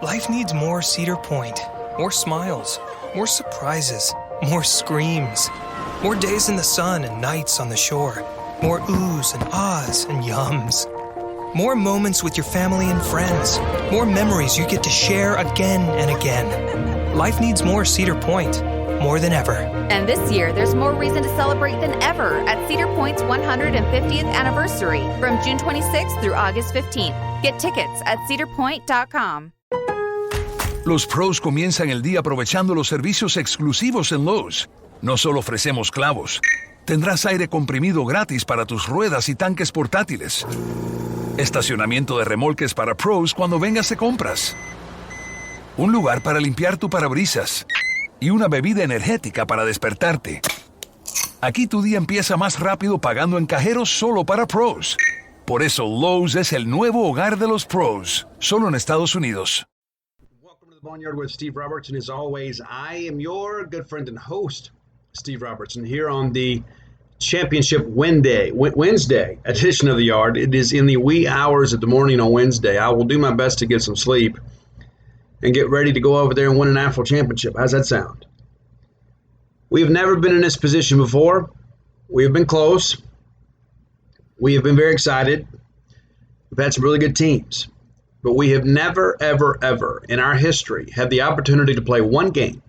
Life needs more Cedar Point, more smiles, more surprises, more screams, more days in the sun and nights on the shore, more oohs and ahs and yums, more moments with your family and friends, more memories you get to share again and again. Life needs more Cedar Point, more than ever. And this year, there's more reason to celebrate than ever at Cedar Point's 150th anniversary from June 26th through August 15th. Get tickets at cedarpoint.com. Los pros comienzan el día aprovechando los servicios exclusivos en Lowe's. No solo ofrecemos clavos, tendrás aire comprimido gratis para tus ruedas y tanques portátiles, estacionamiento de remolques para pros cuando vengas de compras, un lugar para limpiar tu parabrisas y una bebida energética para despertarte. Aquí tu día empieza más rápido pagando en cajeros solo para pros. Por eso Lowe's es el nuevo hogar de los pros, solo en Estados Unidos. Boneyard with Steve Roberts, and as always, I am your good friend and host, Steve Roberts, and here on the Championship Wednesday edition of the Yard. It is in the wee hours of the morning on Wednesday. I will do my best to get some sleep and get ready to go over there and win a national championship. How's that sound? We have never been in this position before. We have been close. We have been very excited. We've had some really good teams. But we have never, ever, ever in our history had the opportunity to play one game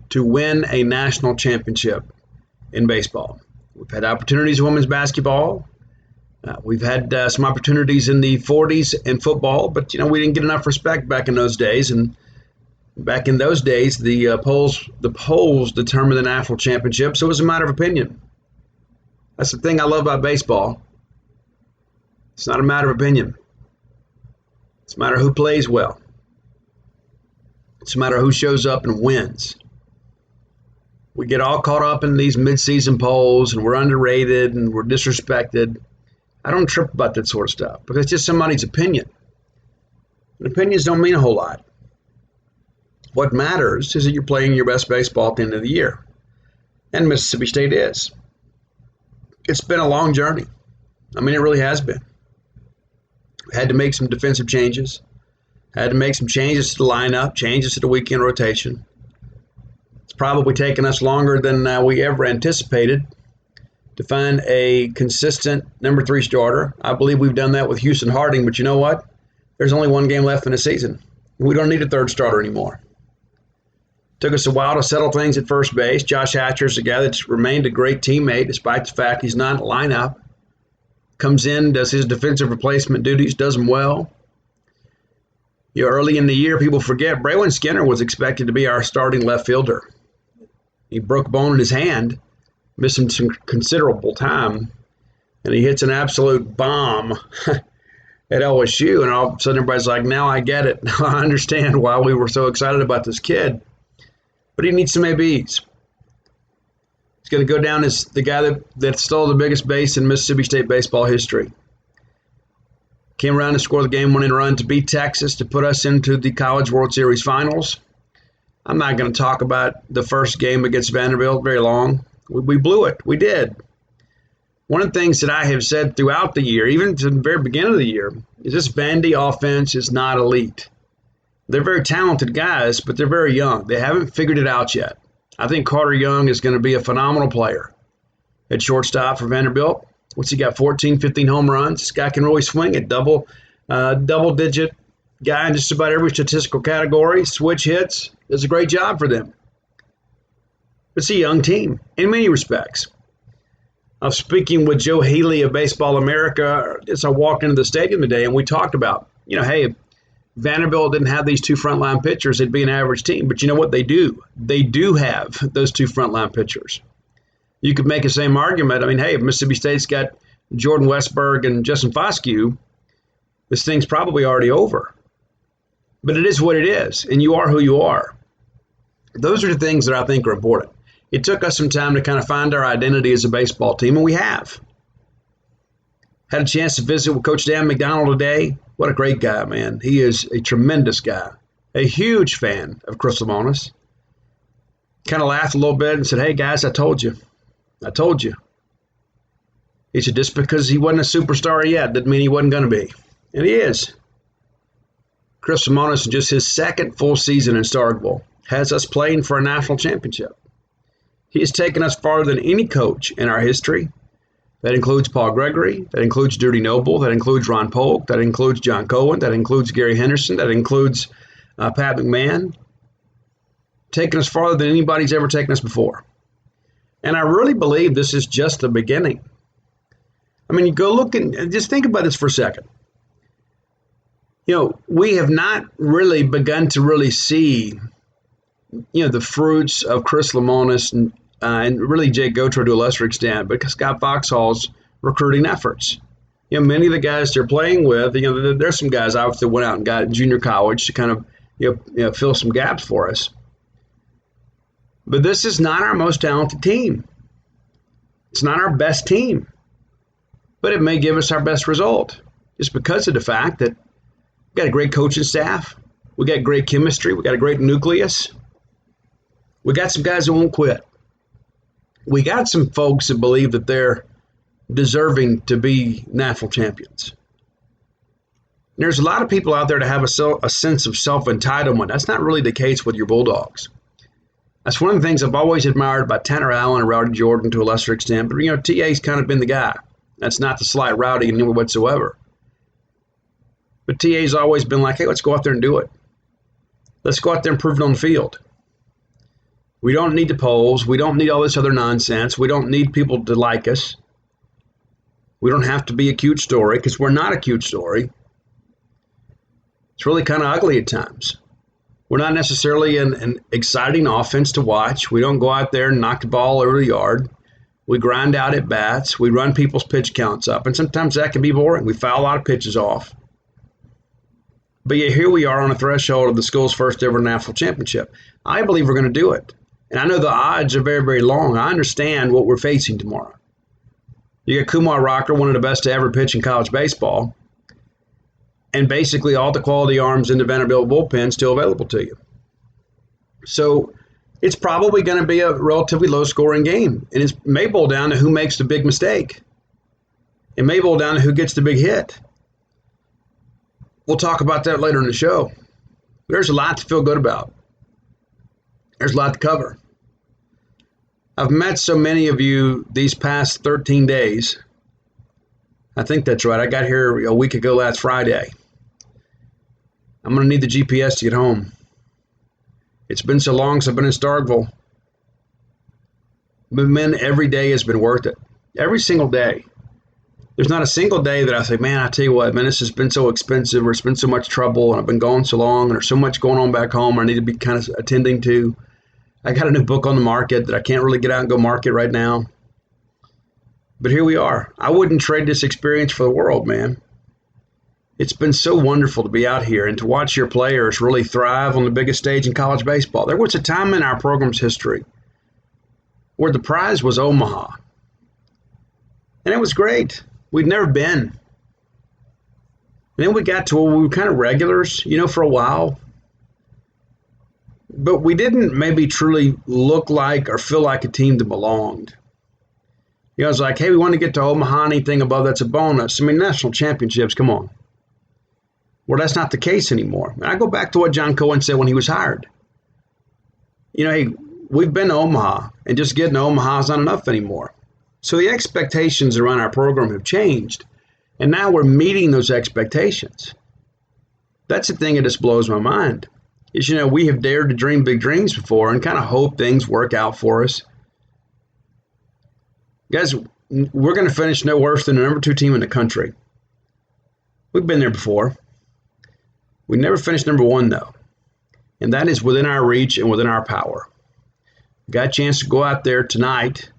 to win a national championship in baseball. We've had opportunities in women's basketball. We've had some opportunities in the 40s in football, but we didn't get enough respect back in those days. And back in those days, the polls determined the national championship, so it was a matter of opinion. That's the thing I love about baseball. It's not a matter of opinion. It's a matter of who plays well. It's a matter of who shows up and wins. We get all caught up in these midseason polls and we're underrated and we're disrespected. I don't trip about that sort of stuff because it's just somebody's opinion. And opinions don't mean a whole lot. What matters is that you're playing your best baseball at the end of the year. And Mississippi State is. It's been a long journey. I mean, it really has been. Had to make some defensive changes. Had to make some changes to the lineup, changes to the weekend rotation. It's probably taken us longer than we ever anticipated to find a consistent number 3 starter. I believe we've done that with Houston Harding, but you know what? There's only one game left in the season. We don't need a 3rd starter anymore. Took us a while to settle things at first base. Josh Hatcher is a guy that's remained a great teammate despite the fact he's not in the lineup. Comes in, does his defensive replacement duties, does them well. Early in the year, people forget, Braylon Skinner was expected to be our starting left fielder. He broke a bone in his hand, missing some considerable time, and he hits an absolute bomb at LSU, and all of a sudden everybody's like, now I get it. Now I understand why we were so excited about this kid. But he needs some ABs. He's going to go down as the guy that stole the biggest base in Mississippi State baseball history. Came around to score the game-winning run to beat Texas to put us into the College World Series finals. I'm not going to talk about the first game against Vanderbilt very long. We blew it. We did. One of the things that I have said throughout the year, even to the very beginning of the year, is this Vandy offense is not elite. They're very talented guys, but they're very young. They haven't figured it out yet. I think Carter Young is going to be a phenomenal player at shortstop for Vanderbilt. What's he got, 14, 15 home runs? This guy can really swing it. Double-digit guy in just about every statistical category. Switch hits. Does a great job for them. It's a young team in many respects. I was speaking with Joe Healy of Baseball America as I walked into the stadium today, and we talked about, hey, Vanderbilt didn't have these 2 frontline pitchers, it'd be an average team. But you know what they do? They do have those 2 frontline pitchers. You could make the same argument. I mean, hey, if Mississippi State's got Jordan Westberg and Justin Foscue, this thing's probably already over. But it is what it is, and you are who you are. Those are the things that I think are important. It took us some time to kind of find our identity as a baseball team, and we have. Had a chance to visit with Coach Dan McDonald today. What a great guy, man. He is a tremendous guy. A huge fan of Chris Lemonis. Kind of laughed a little bit and said, hey, guys, I told you. I told you. He said, just because he wasn't a superstar yet didn't mean he wasn't going to be. And he is. Chris Lemonis, in just his second full season in Starkville, has us playing for a national championship. He has taken us farther than any coach in our history. That includes Paul Gregory, that includes Duty Noble, that includes Ron Polk, that includes John Cohen, that includes Gary Henderson, that includes Pat McMahon. Taken us farther than anybody's ever taken us before. And I really believe this is just the beginning. I mean, you go look and just think about this for a second. We have not really begun to really see, the fruits of Chris Lemonis and really Jake Gautreaux to a lesser extent, but Scott Foxhall's recruiting efforts. Many of the guys they're playing with, there's some guys obviously went out and got junior college to kind of, fill some gaps for us. But this is not our most talented team. It's not our best team. But it may give us our best result just because of the fact that we got a great coaching staff. We got great chemistry. We got a great nucleus. We got some guys that won't quit. We got some folks that believe that they're deserving to be national champions. And there's a lot of people out there that have a sense of self-entitlement. That's not really the case with your Bulldogs. That's one of the things I've always admired about Tanner Allen and Rowdy Jordan to a lesser extent. But, TA's kind of been the guy. That's not to slight Rowdy in any way whatsoever. But TA's always been like, hey, let's go out there and do it. Let's go out there and prove it on the field. We don't need the polls. We don't need all this other nonsense. We don't need people to like us. We don't have to be a cute story because we're not a cute story. It's really kind of ugly at times. We're not necessarily an exciting offense to watch. We don't go out there and knock the ball over the yard. We grind out at bats. We run people's pitch counts up. And sometimes that can be boring. We foul a lot of pitches off. But yet here we are on the threshold of the school's first ever national championship. I believe we're going to do it. And I know the odds are very, very long. I understand what we're facing tomorrow. You got Kumar Rocker, one of the best to ever pitch in college baseball. And basically all the quality arms in the Vanderbilt bullpen still available to you. So it's probably going to be a relatively low-scoring game. And it may boil down to who makes the big mistake. It may boil down to who gets the big hit. We'll talk about that later in the show. There's a lot to feel good about. There's a lot to cover. I've met so many of you these past 13 days. I think that's right. I got here a week ago last Friday. I'm going to need the GPS to get home. It's been so long since I've been in Starkville. But man, every day has been worth it. Every single day. There's not a single day that I say, man, I tell you what, man, this has been so expensive or it's been so much trouble and I've been gone so long and there's so much going on back home I need to be kind of attending to. I got a new book on the market that I can't really get out and go market right now. But here we are. I wouldn't trade this experience for the world, man. It's been so wonderful to be out here and to watch your players really thrive on the biggest stage in college baseball. There was a time in our program's history where the prize was Omaha. And it was great. We'd never been. And then we got to where we were kind of regulars, for a while. But we didn't maybe truly look like or feel like a team that belonged. I was like, hey, we want to get to Omaha. Anything above that's a bonus. I mean, national championships, come on. Well, that's not the case anymore. And I go back to what John Cohen said when he was hired. Hey, we've been to Omaha, and just getting to Omaha is not enough anymore. So the expectations around our program have changed, and now we're meeting those expectations. That's the thing that just blows my mind. Is, we have dared to dream big dreams before and kind of hope things work out for us. Guys, we're going to finish no worse than the number 2 team in the country. We've been there before. We never finished number 1, though. And that is within our reach and within our power. Got a chance to go out there tonight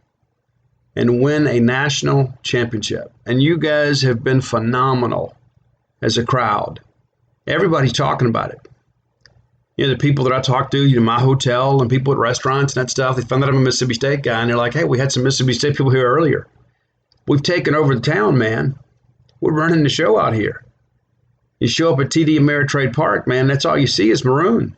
and win a national championship. And you guys have been phenomenal as a crowd. Everybody's talking about it. The people that I talk to, my hotel and people at restaurants and that stuff, they found out I'm a Mississippi State guy. And they're like, hey, we had some Mississippi State people here earlier. We've taken over the town, man. We're running the show out here. You show up at TD Ameritrade Park, man, that's all you see is maroon.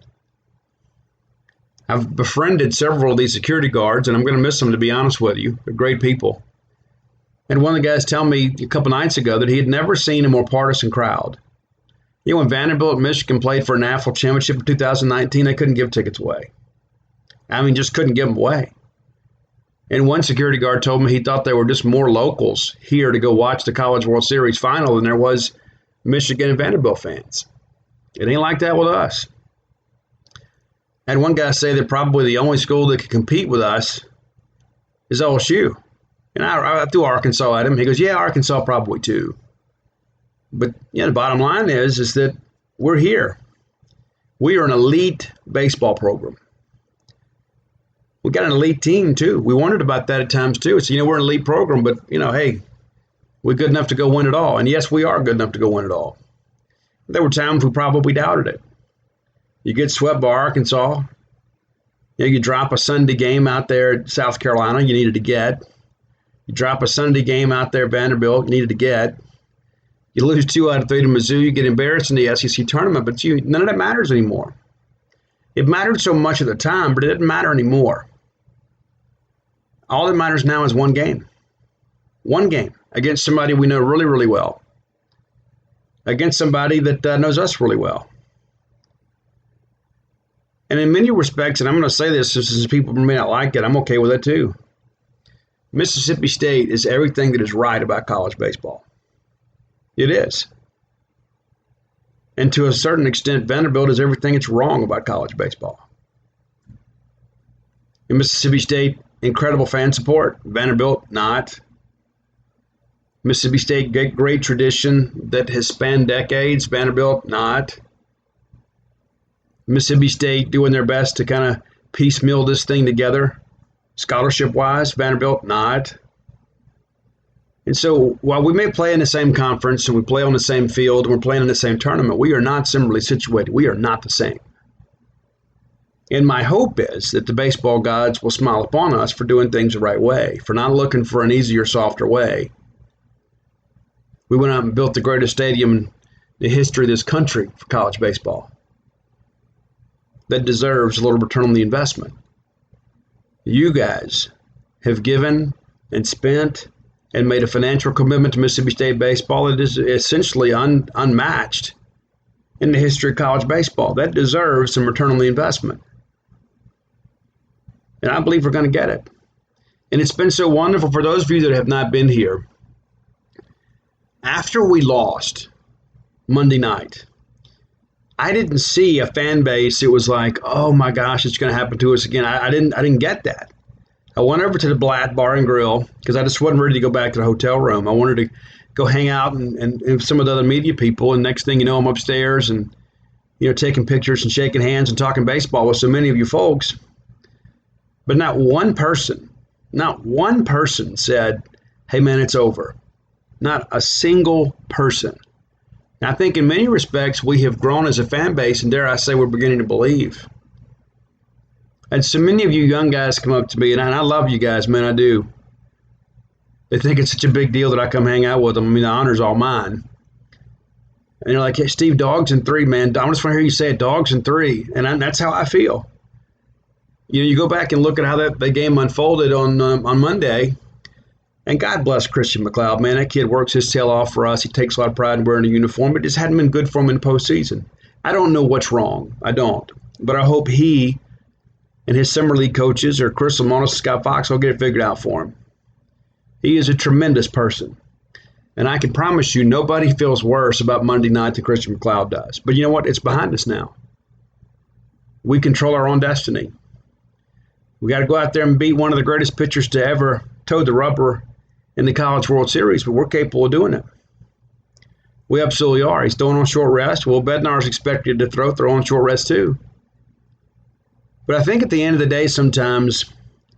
I've befriended several of these security guards, and I'm going to miss them, to be honest with you. They're great people. And one of the guys told me a couple nights ago that he had never seen a more partisan crowd. When Vanderbilt and Michigan played for a national championship in 2019, they couldn't give tickets away. Just couldn't give them away. And one security guard told me he thought there were just more locals here to go watch the College World Series final than there was Michigan and Vanderbilt fans. It ain't like that with us. I had one guy say that probably the only school that could compete with us is LSU. And I threw Arkansas at him. He goes, yeah, Arkansas probably too. But the bottom line is that we're here. We are an elite baseball program. We got an elite team too. We wondered about that at times too. So, we're an elite program, but hey, we're good enough to go win it all. And yes, we are good enough to go win it all. There were times we probably doubted it. You get swept by Arkansas. You drop a Sunday game out there at South Carolina you needed to get. You drop a Sunday game out there at Vanderbilt you needed to get. You lose 2 out of 3 to Mizzou. You get embarrassed in the SEC tournament, but none of that matters anymore. It mattered so much at the time, but it doesn't matter anymore. All that matters now is one game. One game against somebody we know really, really well. Against somebody that knows us really well. And in many respects, and I'm going to say this since people may not like it, I'm okay with it too. Mississippi State is everything that is right about college baseball. It is. And to a certain extent, Vanderbilt is everything that's wrong about college baseball. In Mississippi State, incredible fan support. Vanderbilt, not. Mississippi State, great tradition that has spanned decades. Vanderbilt, not. Mississippi State doing their best to kind of piecemeal this thing together, scholarship-wise. Vanderbilt, not. And so while we may play in the same conference and we play on the same field and we're playing in the same tournament, we are not similarly situated. We are not the same. And my hope is that the baseball gods will smile upon us for doing things the right way, for not looking for an easier, softer way. We went out and built the greatest stadium in the history of this country for college baseball. That deserves a little return on the investment. You guys have given and spent and made a financial commitment to Mississippi State baseball that is essentially unmatched in the history of college baseball. That deserves some return on the investment. And I believe we're going to get it. And it's been so wonderful for those of you that have not been here. After we lost Monday night, I didn't see a fan base. It was like, oh my gosh, it's going to happen to us again. I didn't get that. I went over to the Blatt Bar and Grill because I just wasn't ready to go back to the hotel room. I wanted to go hang out and some of the other media people. And next thing you know, I'm upstairs and, taking pictures and shaking hands and talking baseball with so many of you folks. But not one person said, hey man, it's over. Not a single person. And I think in many respects, we have grown as a fan base, and dare I say, we're beginning to believe. And so many of you young guys come up to me, and I love you guys, man, I do. They think it's such a big deal that I come hang out with them. The honor's all mine. And they're like, hey, Steve, dogs in 3, man. I just want to hear you say it, dogs in 3. And that's how I feel. You go back and look at how that game unfolded on Monday. And God bless Christian McLeod, man. That kid works his tail off for us. He takes a lot of pride in wearing a uniform. It just hadn't been good for him in the postseason. I don't know what's wrong. I don't. But I hope he and his summer league coaches or Chris Lamonis, Scott Fox will get it figured out for him. He is a tremendous person. And I can promise you nobody feels worse about Monday night than Christian McLeod does. But you know what? It's behind us now. We control our own destiny. We got to go out there and beat one of the greatest pitchers to ever toe the rubber in the College World Series, but we're capable of doing it. We absolutely are. He's throwing on short rest. Well, Bednar's expected to throw on short rest too. But I think at the end of the day, sometimes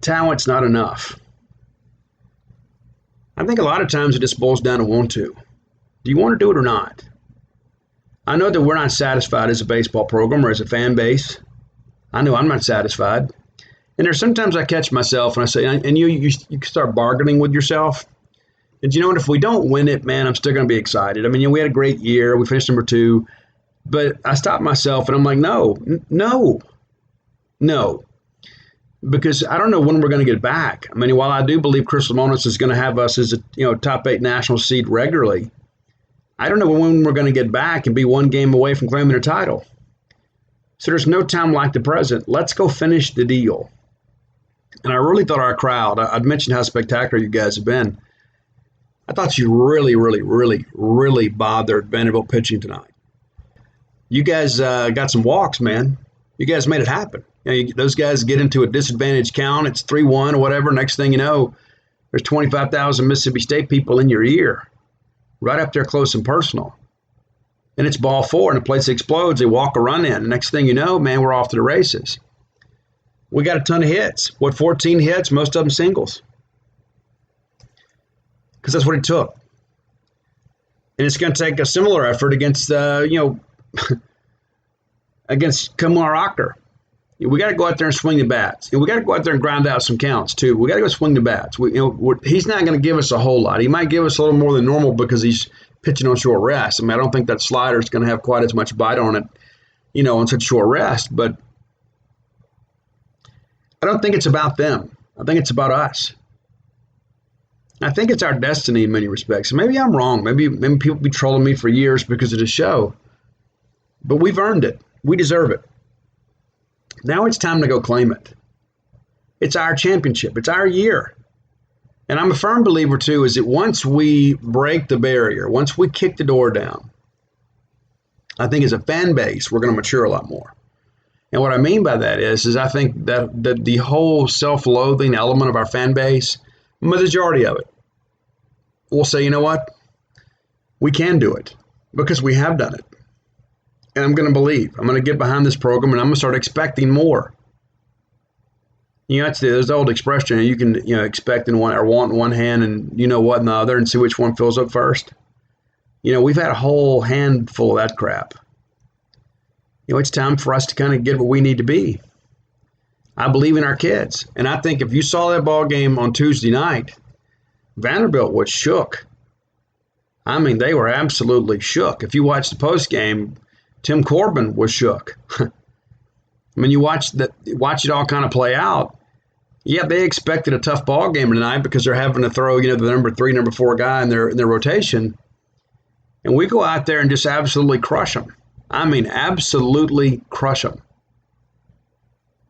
talent's not enough. I think a lot of times it just boils down to want to. Do you want to do it or not? I know that we're not satisfied as a baseball program or as a fan base. I know I'm not satisfied. And there's sometimes I catch myself and I say, and you start bargaining with yourself. And you know what? If we don't win it, man, I'm still going to be excited. We had a great year. We finished number 2. But I stopped myself and I'm like, no. Because I don't know when we're going to get back. While I do believe Chris Lamonis is going to have us as a top 8 national seed regularly, I don't know when we're going to get back and be one game away from claiming a title. So there's no time like the present. Let's go finish the deal. And I really thought our crowd, I'd mentioned how spectacular you guys have been. I thought you really, really, really, really bothered Vanderbilt pitching tonight. You guys got some walks, man. You guys made it happen. Those guys get into a disadvantaged count. It's 3-1 or whatever. Next thing you know, there's 25,000 Mississippi State people in your ear, right up there close and personal. And it's ball 4, and the place explodes. They walk a run in. The next thing you know, man, we're off to the races. We got a ton of hits. 14 hits, most of them singles. Because that's what it took. And it's going to take a similar effort against, against Kamar Akhtar. We got to go out there and swing the bats. We got to go out there and grind out some counts, too. We got to go swing the bats. He's not going to give us a whole lot. He might give us a little more than normal because he's pitching on short rest. I mean, I don't think that slider is going to have quite as much bite on it, on such short rest. But I don't think it's about them. I think it's about us. I think it's our destiny in many respects. Maybe I'm wrong. Maybe people be trolling me for years because of the show. But we've earned it. We deserve it. Now it's time to go claim it. It's our championship. It's our year. And I'm a firm believer, too, is that once we break the barrier, once we kick the door down, I think as a fan base, we're going to mature a lot more. And what I mean by that is I think that the whole self-loathing element of our fan base, the majority of it, will say, you know what? We can do it because we have done it. And I'm going to believe. I'm going to get behind this program, and I'm going to start expecting more. There's the old expression, you can expect in one or want in one hand and you know what in the other and see which one fills up first. We've had a whole handful of that crap. It's time for us to kind of get what we need to be. I believe in our kids. And I think if you saw that ball game on Tuesday night, Vanderbilt was shook. I mean, they were absolutely shook. If you watched the post game, Tim Corbin was shook. I mean, you watch it all kind of play out. Yeah, they expected a tough ball game tonight because they're having to throw, the number 3, number 4 guy in their rotation. And we go out there and just absolutely crush them. I mean, absolutely crush them.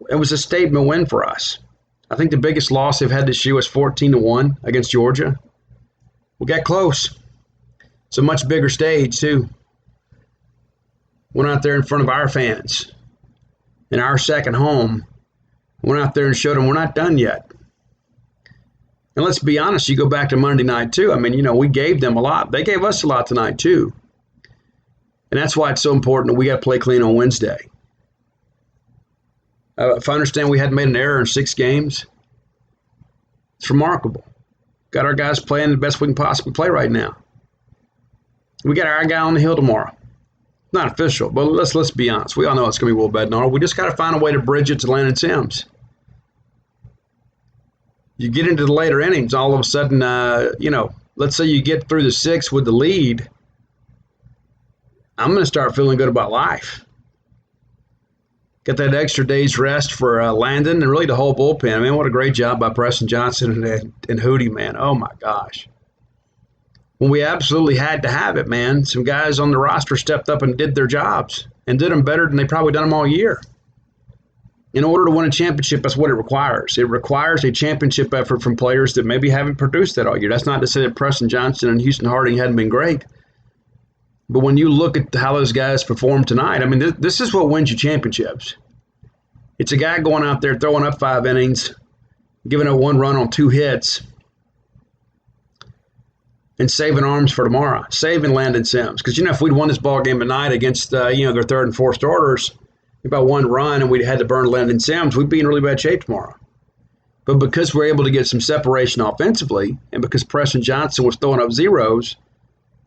It was a statement win for us. I think the biggest loss they've had this year was 14-1 against Georgia. We got close. It's a much bigger stage, too. Went out there in front of our fans in our second home. Went out there and showed them we're not done yet. And let's be honest, you go back to Monday night, too. I mean, we gave them a lot. They gave us a lot tonight, too. And that's why it's so important that we got to play clean on Wednesday. If I understand we hadn't made an error in 6 games, it's remarkable. Got our guys playing the best we can possibly play right now. We got our guy on the hill tomorrow. Not official, but let's be honest. We all know it's going to be Will Bednar. We just got to find a way to bridge it to Landon Sims. You get into the later innings, all of a sudden, let's say you get through the 6th with the lead. I'm going to start feeling good about life. Got that extra day's rest for Landon and really the whole bullpen. I mean, what a great job by Preston Johnson and Hootie, man. Oh, my gosh. When we absolutely had to have it, man, some guys on the roster stepped up and did their jobs and did them better than they probably done them all year. In order to win a championship, that's what it requires. It requires a championship effort from players that maybe haven't produced that all year. That's not to say that Preston Johnson and Houston Harding hadn't been great. But when you look at how those guys performed tonight, I mean, this is what wins you championships. It's a guy going out there throwing up 5 innings, giving up 1 run on 2 hits, and saving arms for tomorrow, saving Landon Sims. Because, if we'd won this ball game tonight against, their 3rd and 4th starters, about 1 run, and we'd had to burn Landon Sims, we'd be in really bad shape tomorrow. But because we're able to get some separation offensively, and because Preston Johnson was throwing up zeros,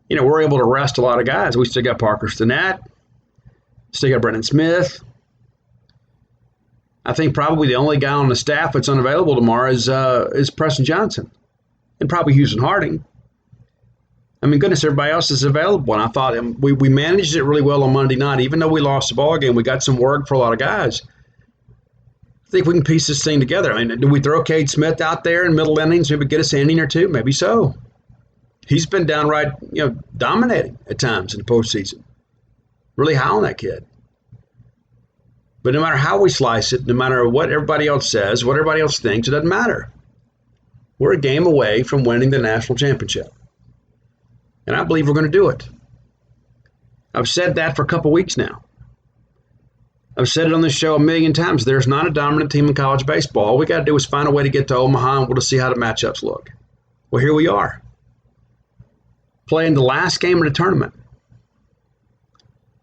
we're able to rest a lot of guys. We still got Parker Stinnett, still got Brendan Smith. I think probably the only guy on the staff that's unavailable tomorrow is Preston Johnson, and probably Houston Harding. I mean, goodness, everybody else is available. And I thought we managed it really well on Monday night. Even though we lost the ball game, we got some work for a lot of guys. I think we can piece this thing together. I mean, do we throw Cade Smith out there in middle innings, maybe get us an inning or 2? Maybe so. He's been downright, dominating at times in the postseason. Really high on that kid. But no matter how we slice it, no matter what everybody else says, what everybody else thinks, it doesn't matter. We're a game away from winning the national championship. And I believe we're going to do it. I've said that for a couple weeks now. I've said it on this show a million times. There's not a dominant team in college baseball. All we got to do is find a way to get to Omaha and we'll just see how the matchups look. Well, here we are. Playing the last game of the tournament.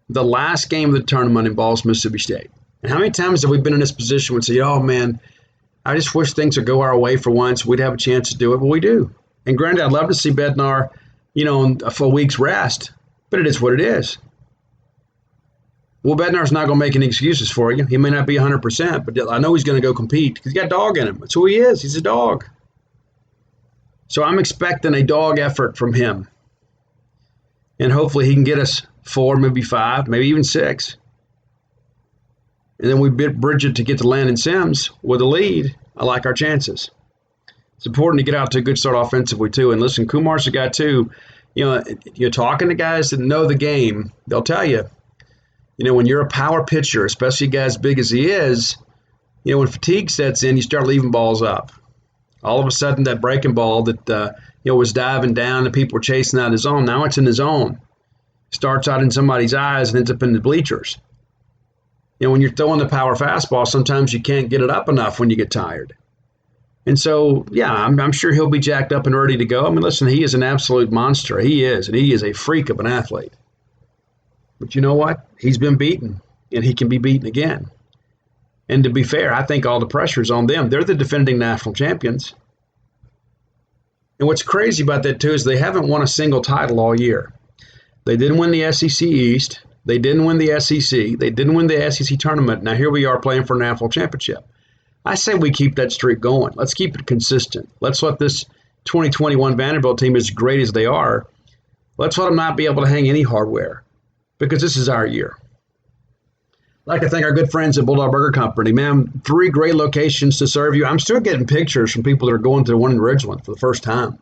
The last game of the tournament involves Mississippi State. And how many times have we been in this position and say, oh, man, I just wish things would go our way for once. We'd have a chance to do it. Well, we do. And granted, I'd love to see Bednar, for a week's rest. But it is what it is. Well, Bednar's not going to make any excuses for you. He may not be 100%, but I know he's going to go compete because he's got dog in him. That's who he is. He's a dog. So I'm expecting a dog effort from him. And hopefully he can get us 4, maybe 5, maybe even 6. And then we bridge it to get to Landon Sims with a lead. I like our chances. It's important to get out to a good start offensively, too. And listen, Kumar's a guy, too. You're talking to guys that know the game. They'll tell you, when you're a power pitcher, especially a guy as big as he is, when fatigue sets in, you start leaving balls up. All of a sudden, that breaking ball that, was diving down and people were chasing out of his zone, now it's in his zone. Starts out in somebody's eyes and ends up in the bleachers. When you're throwing the power fastball, sometimes you can't get it up enough when you get tired. And so, yeah, I'm sure he'll be jacked up and ready to go. I mean, listen, he is an absolute monster. He is, and he is a freak of an athlete. But you know what? He's been beaten, and he can be beaten again. And to be fair, I think all the pressure is on them. They're the defending national champions. And what's crazy about that, too, is they haven't won a single title all year. They didn't win the SEC East. They didn't win the SEC. They didn't win the SEC tournament. Now here we are playing for a national championship. I say we keep that streak going. Let's keep it consistent. Let's let this 2021 Vanderbilt team, as great as they are, let's let them not be able to hang any hardware because this is our year. I'd like to thank our good friends at Bulldog Burger Company. Man, 3 great locations to serve you. I'm still getting pictures from people that are going to the one in Ridgeland for the first time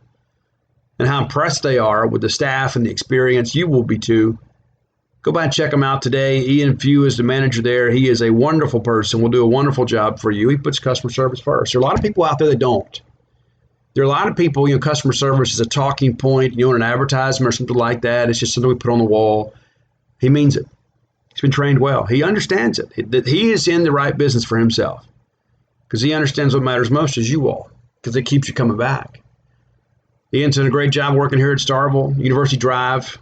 and how impressed they are with the staff and the experience. You will be too. Go by and check him out today. Ian Few is the manager there. He is a wonderful person. Will do a wonderful job for you. He puts customer service first. There are a lot of people out there that don't. There are a lot of people, customer service is a talking point, in an advertisement or something like that. It's just something we put on the wall. He means it. He's been trained well. He understands it. That he is in the right business for himself because he understands what matters most is you all because it keeps you coming back. Ian's done a great job working here at Starville, University Drive,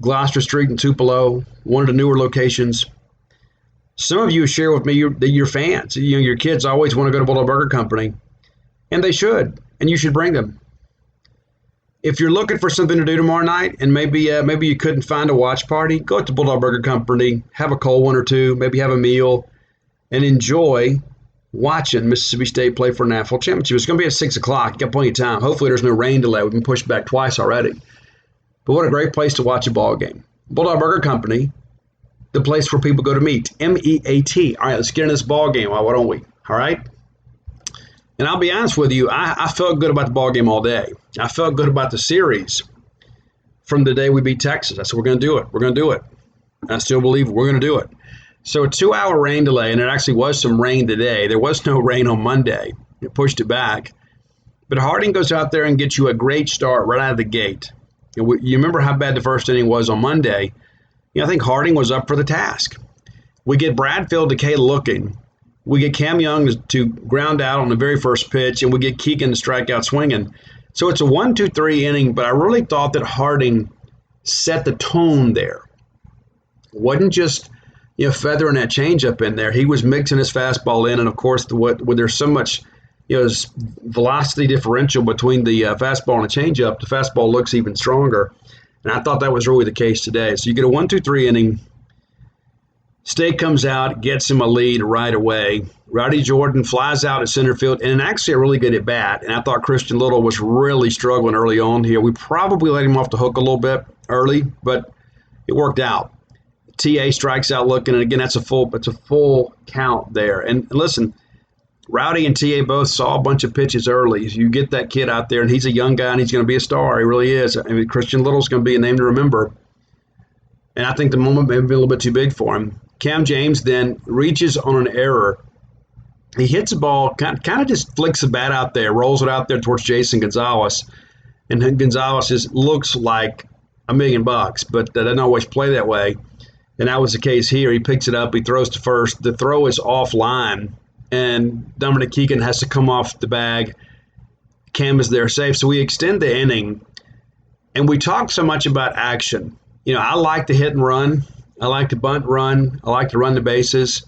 Gloucester Street and Tupelo, one of the newer locations. Some of you share with me that you're fans. Your kids always want to go to Bulldog Burger Company, and they should, and you should bring them. If you're looking for something to do tomorrow night, and maybe you couldn't find a watch party, go to Bulldog Burger Company, have a cold one or two, maybe have a meal, and enjoy watching Mississippi State play for a national championship. It's going to be at 6 o'clock. You got plenty of time. Hopefully there's no rain delay. We've been pushed back twice already. But what a great place to watch a ball game. Bulldog Burger Company, the place where people go to meet. M-E-A-T. All right, let's get into this ball game. Why don't we? All right? And I'll be honest with you, I felt good about the ball game all day. I felt good about the series from the day we beat Texas. I said, we're going to do it. We're going to do it. I still believe we're going to do it. So a 2-hour rain delay, and there actually was some rain today. There was no rain on Monday. It pushed it back. But Harding goes out there and gets you a great start right out of the gate. You remember how bad the first inning was on Monday. I think Harding was up for the task. We get Bradfield Decay looking. We get Cam Young to ground out on the very first pitch, and we get Keegan to strike out swinging. So it's a 1-2-3 inning, but I really thought that Harding set the tone there. It wasn't just feathering that changeup in there. He was mixing his fastball in, and of course, there's so much velocity differential between the fastball and the changeup, the fastball looks even stronger. And I thought that was really the case today. So you get a 1-2-3 inning. State comes out, gets him a lead right away. Rowdy Jordan flies out at center field, and actually a really good at bat. And I thought Christian Little was really struggling early on here. We probably let him off the hook a little bit early, but it worked out. TA strikes out looking, and again, that's a full count there. And listen, Rowdy and TA both saw a bunch of pitches early. You get that kid out there, and he's a young guy, and he's going to be a star. He really is. I mean, Christian Little's going to be a name to remember. And I think the moment may be a little bit too big for him. Cam James then reaches on an error. He hits a ball, kind of just flicks the bat out there, rolls it out there towards Jason Gonzalez. And then Gonzalez just looks like $1 million, but that doesn't always play that way. And that was the case here. He picks it up, he throws to first. The throw is offline, and Dominic Keegan has to come off the bag. Cam is there safe. So we extend the inning, and we talk so much about action. You know, I like to hit and run. I like to bunt, run. I like to run the bases.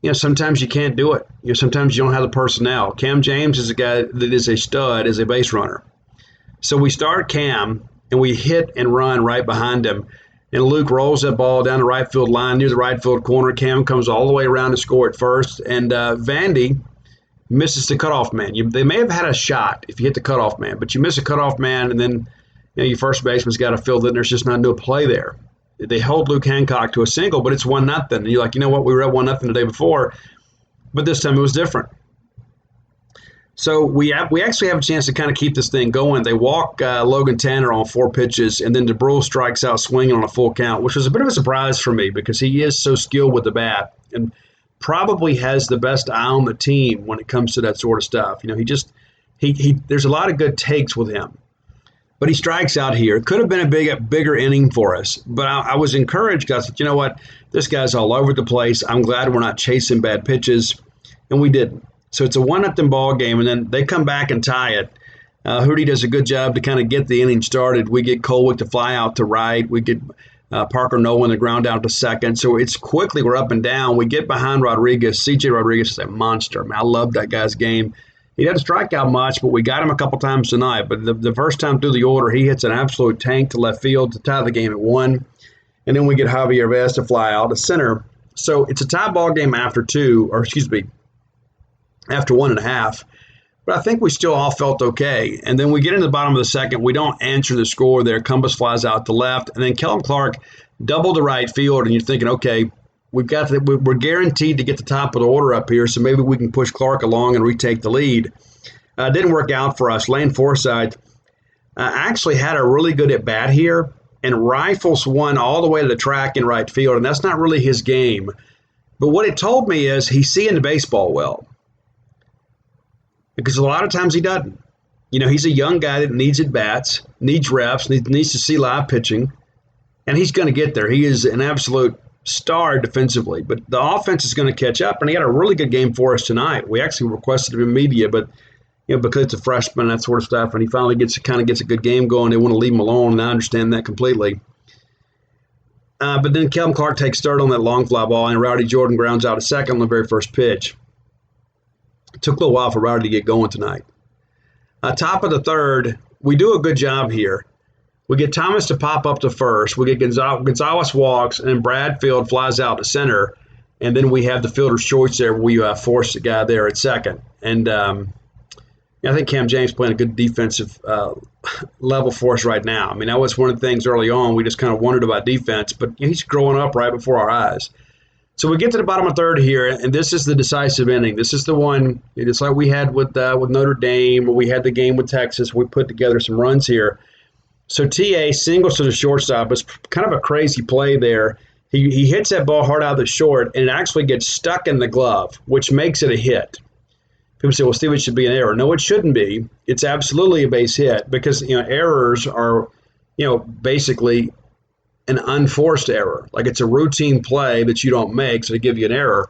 You know, sometimes you can't do it. You know, sometimes you don't have the personnel. Cam James is a guy that is a stud as a base runner. So we start Cam, and we hit and run right behind him. And Luke rolls that ball down the right field line near the right field corner. Cam comes all the way around to score at first. And Vandy misses the cutoff man. They may have had a shot if you hit the cutoff man, but you miss a cutoff man, and then you know, your first baseman's got to feel that there's just not no play there. They hold Luke Hancock to a single, but it's 1-0. And you're like, you know what, we were at 1-0 the day before, but this time it was different. So we actually have a chance to kind of keep this thing going. They walk Logan Tanner on 4 pitches, and then DeBrule strikes out swinging on a full count, which was a bit of a surprise for me because he is so skilled with the bat and probably has the best eye on the team when it comes to that sort of stuff. You know, he there's a lot of good takes with him. But he strikes out here. Could have been a bigger inning for us. But I was encouraged because, you know what, this guy's all over the place. I'm glad we're not chasing bad pitches, and we didn't. So it's a 1-0 ball game, and then they come back and tie it. Hootie does a good job to kind of get the inning started. We get Colwick to fly out to right. We get Parker Nolan to ground out to second. So it's quickly we're up and down. We get behind Rodriguez. C.J. Rodriguez is a monster. Man, I love that guy's game. He doesn't strike out much, but we got him a couple times tonight. But the first time through the order, he hits an absolute tank to left field to tie the game at 1. And then we get Javier Vez to fly out to center. So it's a tie ball game after 1.5. But I think we still all felt okay. And then we get into the bottom of the second. We don't answer the score there. Cumbus flies out to left. And then Kellum Clark doubled to right field. And you're thinking, okay, we're guaranteed to get the top of the order up here, so maybe we can push Clark along and retake the lead. Didn't work out for us. Lane Forsythe actually had a really good at-bat here and rifles one all the way to the track in right field, and that's not really his game. But what it told me is he's seeing the baseball well, because a lot of times he doesn't. You know, he's a young guy that needs at-bats, needs reps, needs to see live pitching, and he's going to get there. He is an absolute star defensively, but the offense is going to catch up, and he had a really good game for us tonight. We actually requested him in media, but you know, because it's a freshman, that sort of stuff, and he finally gets a good game going, they want to leave him alone, and I understand that completely. But then Kellum Clark takes third on that long fly ball, and Rowdy Jordan grounds out a second on the very first pitch. It took a little while for Rowdy to get going tonight. Top of the third, we do a good job here. We get Thomas to pop up to first. We get Gonzalez walks, and then Bradfield flies out to center. And then we have the fielder's choice there. We force the guy there at second. And I think Cam James playing a good defensive level for us right now. I mean, that was one of the things early on. We just kind of wondered about defense, but he's growing up right before our eyes. So we get to the bottom of third here, and this is the decisive inning. This is the one, it's like we had with Notre Dame, or we had the game with Texas. We put together some runs here. So TA singles to the shortstop. It's kind of a crazy play there. He hits that ball hard out of the short, and it actually gets stuck in the glove, which makes it a hit. People say, well, Steve, it should be an error. No, it shouldn't be. It's absolutely a base hit because, errors are, basically an unforced error. Like it's a routine play that you don't make, so they give you an error.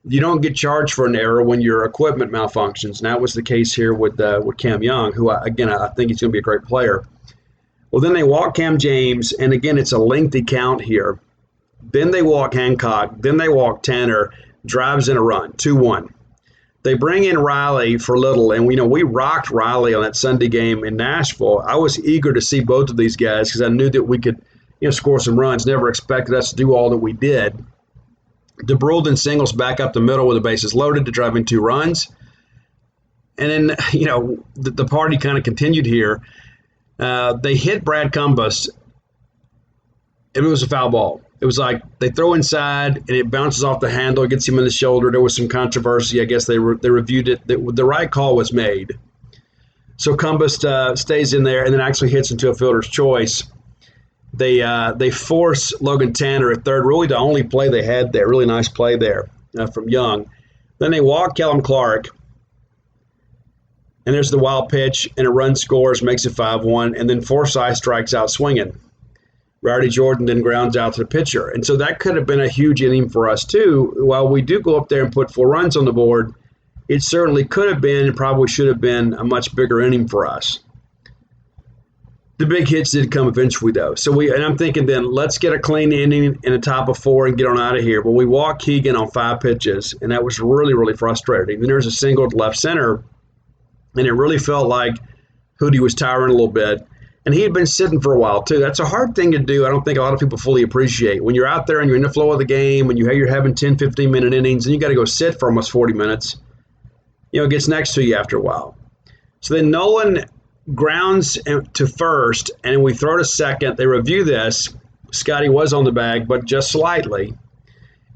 You don't get charged for an error when your equipment malfunctions. And that was the case here with Cam Young, who, I think he's going to be a great player. Well, then they walk Cam James, and again, it's a lengthy count here. Then they walk Hancock. Then they walk Tanner, drives in a run, 2-1. They bring in Riley for Little, and we rocked Riley on that Sunday game in Nashville. I was eager to see both of these guys because I knew that we could score some runs. Never expected us to do all that we did. DeBrule then singles back up the middle with the bases loaded to drive in 2 runs. And then, the party kind of continued here. They hit Brad Cumbus, and it was a foul ball. It was like they throw inside and it bounces off the handle, it gets him in the shoulder. There was some controversy. I guess they reviewed it. The right call was made. So Cumbest stays in there and then actually hits into a fielder's choice. They force Logan Tanner at third, really the only play they had there. Really nice play there from Young. Then they walk Kellum Clark. And there's the wild pitch, and a run scores, makes it 5-1, and then Forsythe strikes out swinging. Rowdy Jordan then grounds out to the pitcher. And so that could have been a huge inning for us, too. While we do go up there and put 4 runs on the board, it certainly could have been and probably should have been a much bigger inning for us. The big hits did come eventually, though. And I'm thinking then, let's get a clean inning in the top of 4 and get on out of here. But we walk Keegan on 5 pitches, and that was really, really frustrating. Then there's a single to left center, and it really felt like Hootie was tiring a little bit. And he had been sitting for a while, too. That's a hard thing to do. I don't think a lot of people fully appreciate. When you're out there and you're in the flow of the game and you're having 10, 15-minute innings and you got to go sit for almost 40 minutes, it gets next to you after a while. So then Nolan grounds to first, and then we throw to second. They review this. Scotty was on the bag, but just slightly.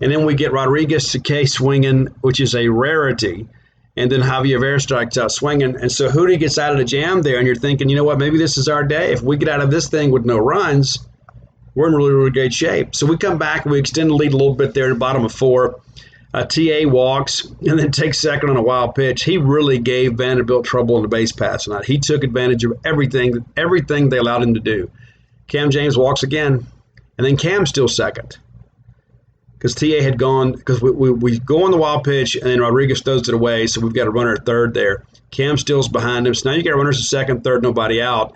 And then we get Rodriguez Sakay swinging, which is a rarity. And then Javier Vera strikes out swinging. And so Hootie gets out of the jam there, and you're thinking, you know what, maybe this is our day. If we get out of this thing with no runs, we're in really, really great shape. So we come back, and we extend the lead a little bit there in the bottom of 4. TA walks and then takes second on a wild pitch. He really gave Vanderbilt trouble on the base pass tonight. He took advantage of everything they allowed him to do. Cam James walks again, and then Cam's still second. Because TA had gone, because we go on the wild pitch, and then Rodriguez throws it away, so we've got a runner at third there. Cam Still's behind him, so now you got runners at second, third, nobody out.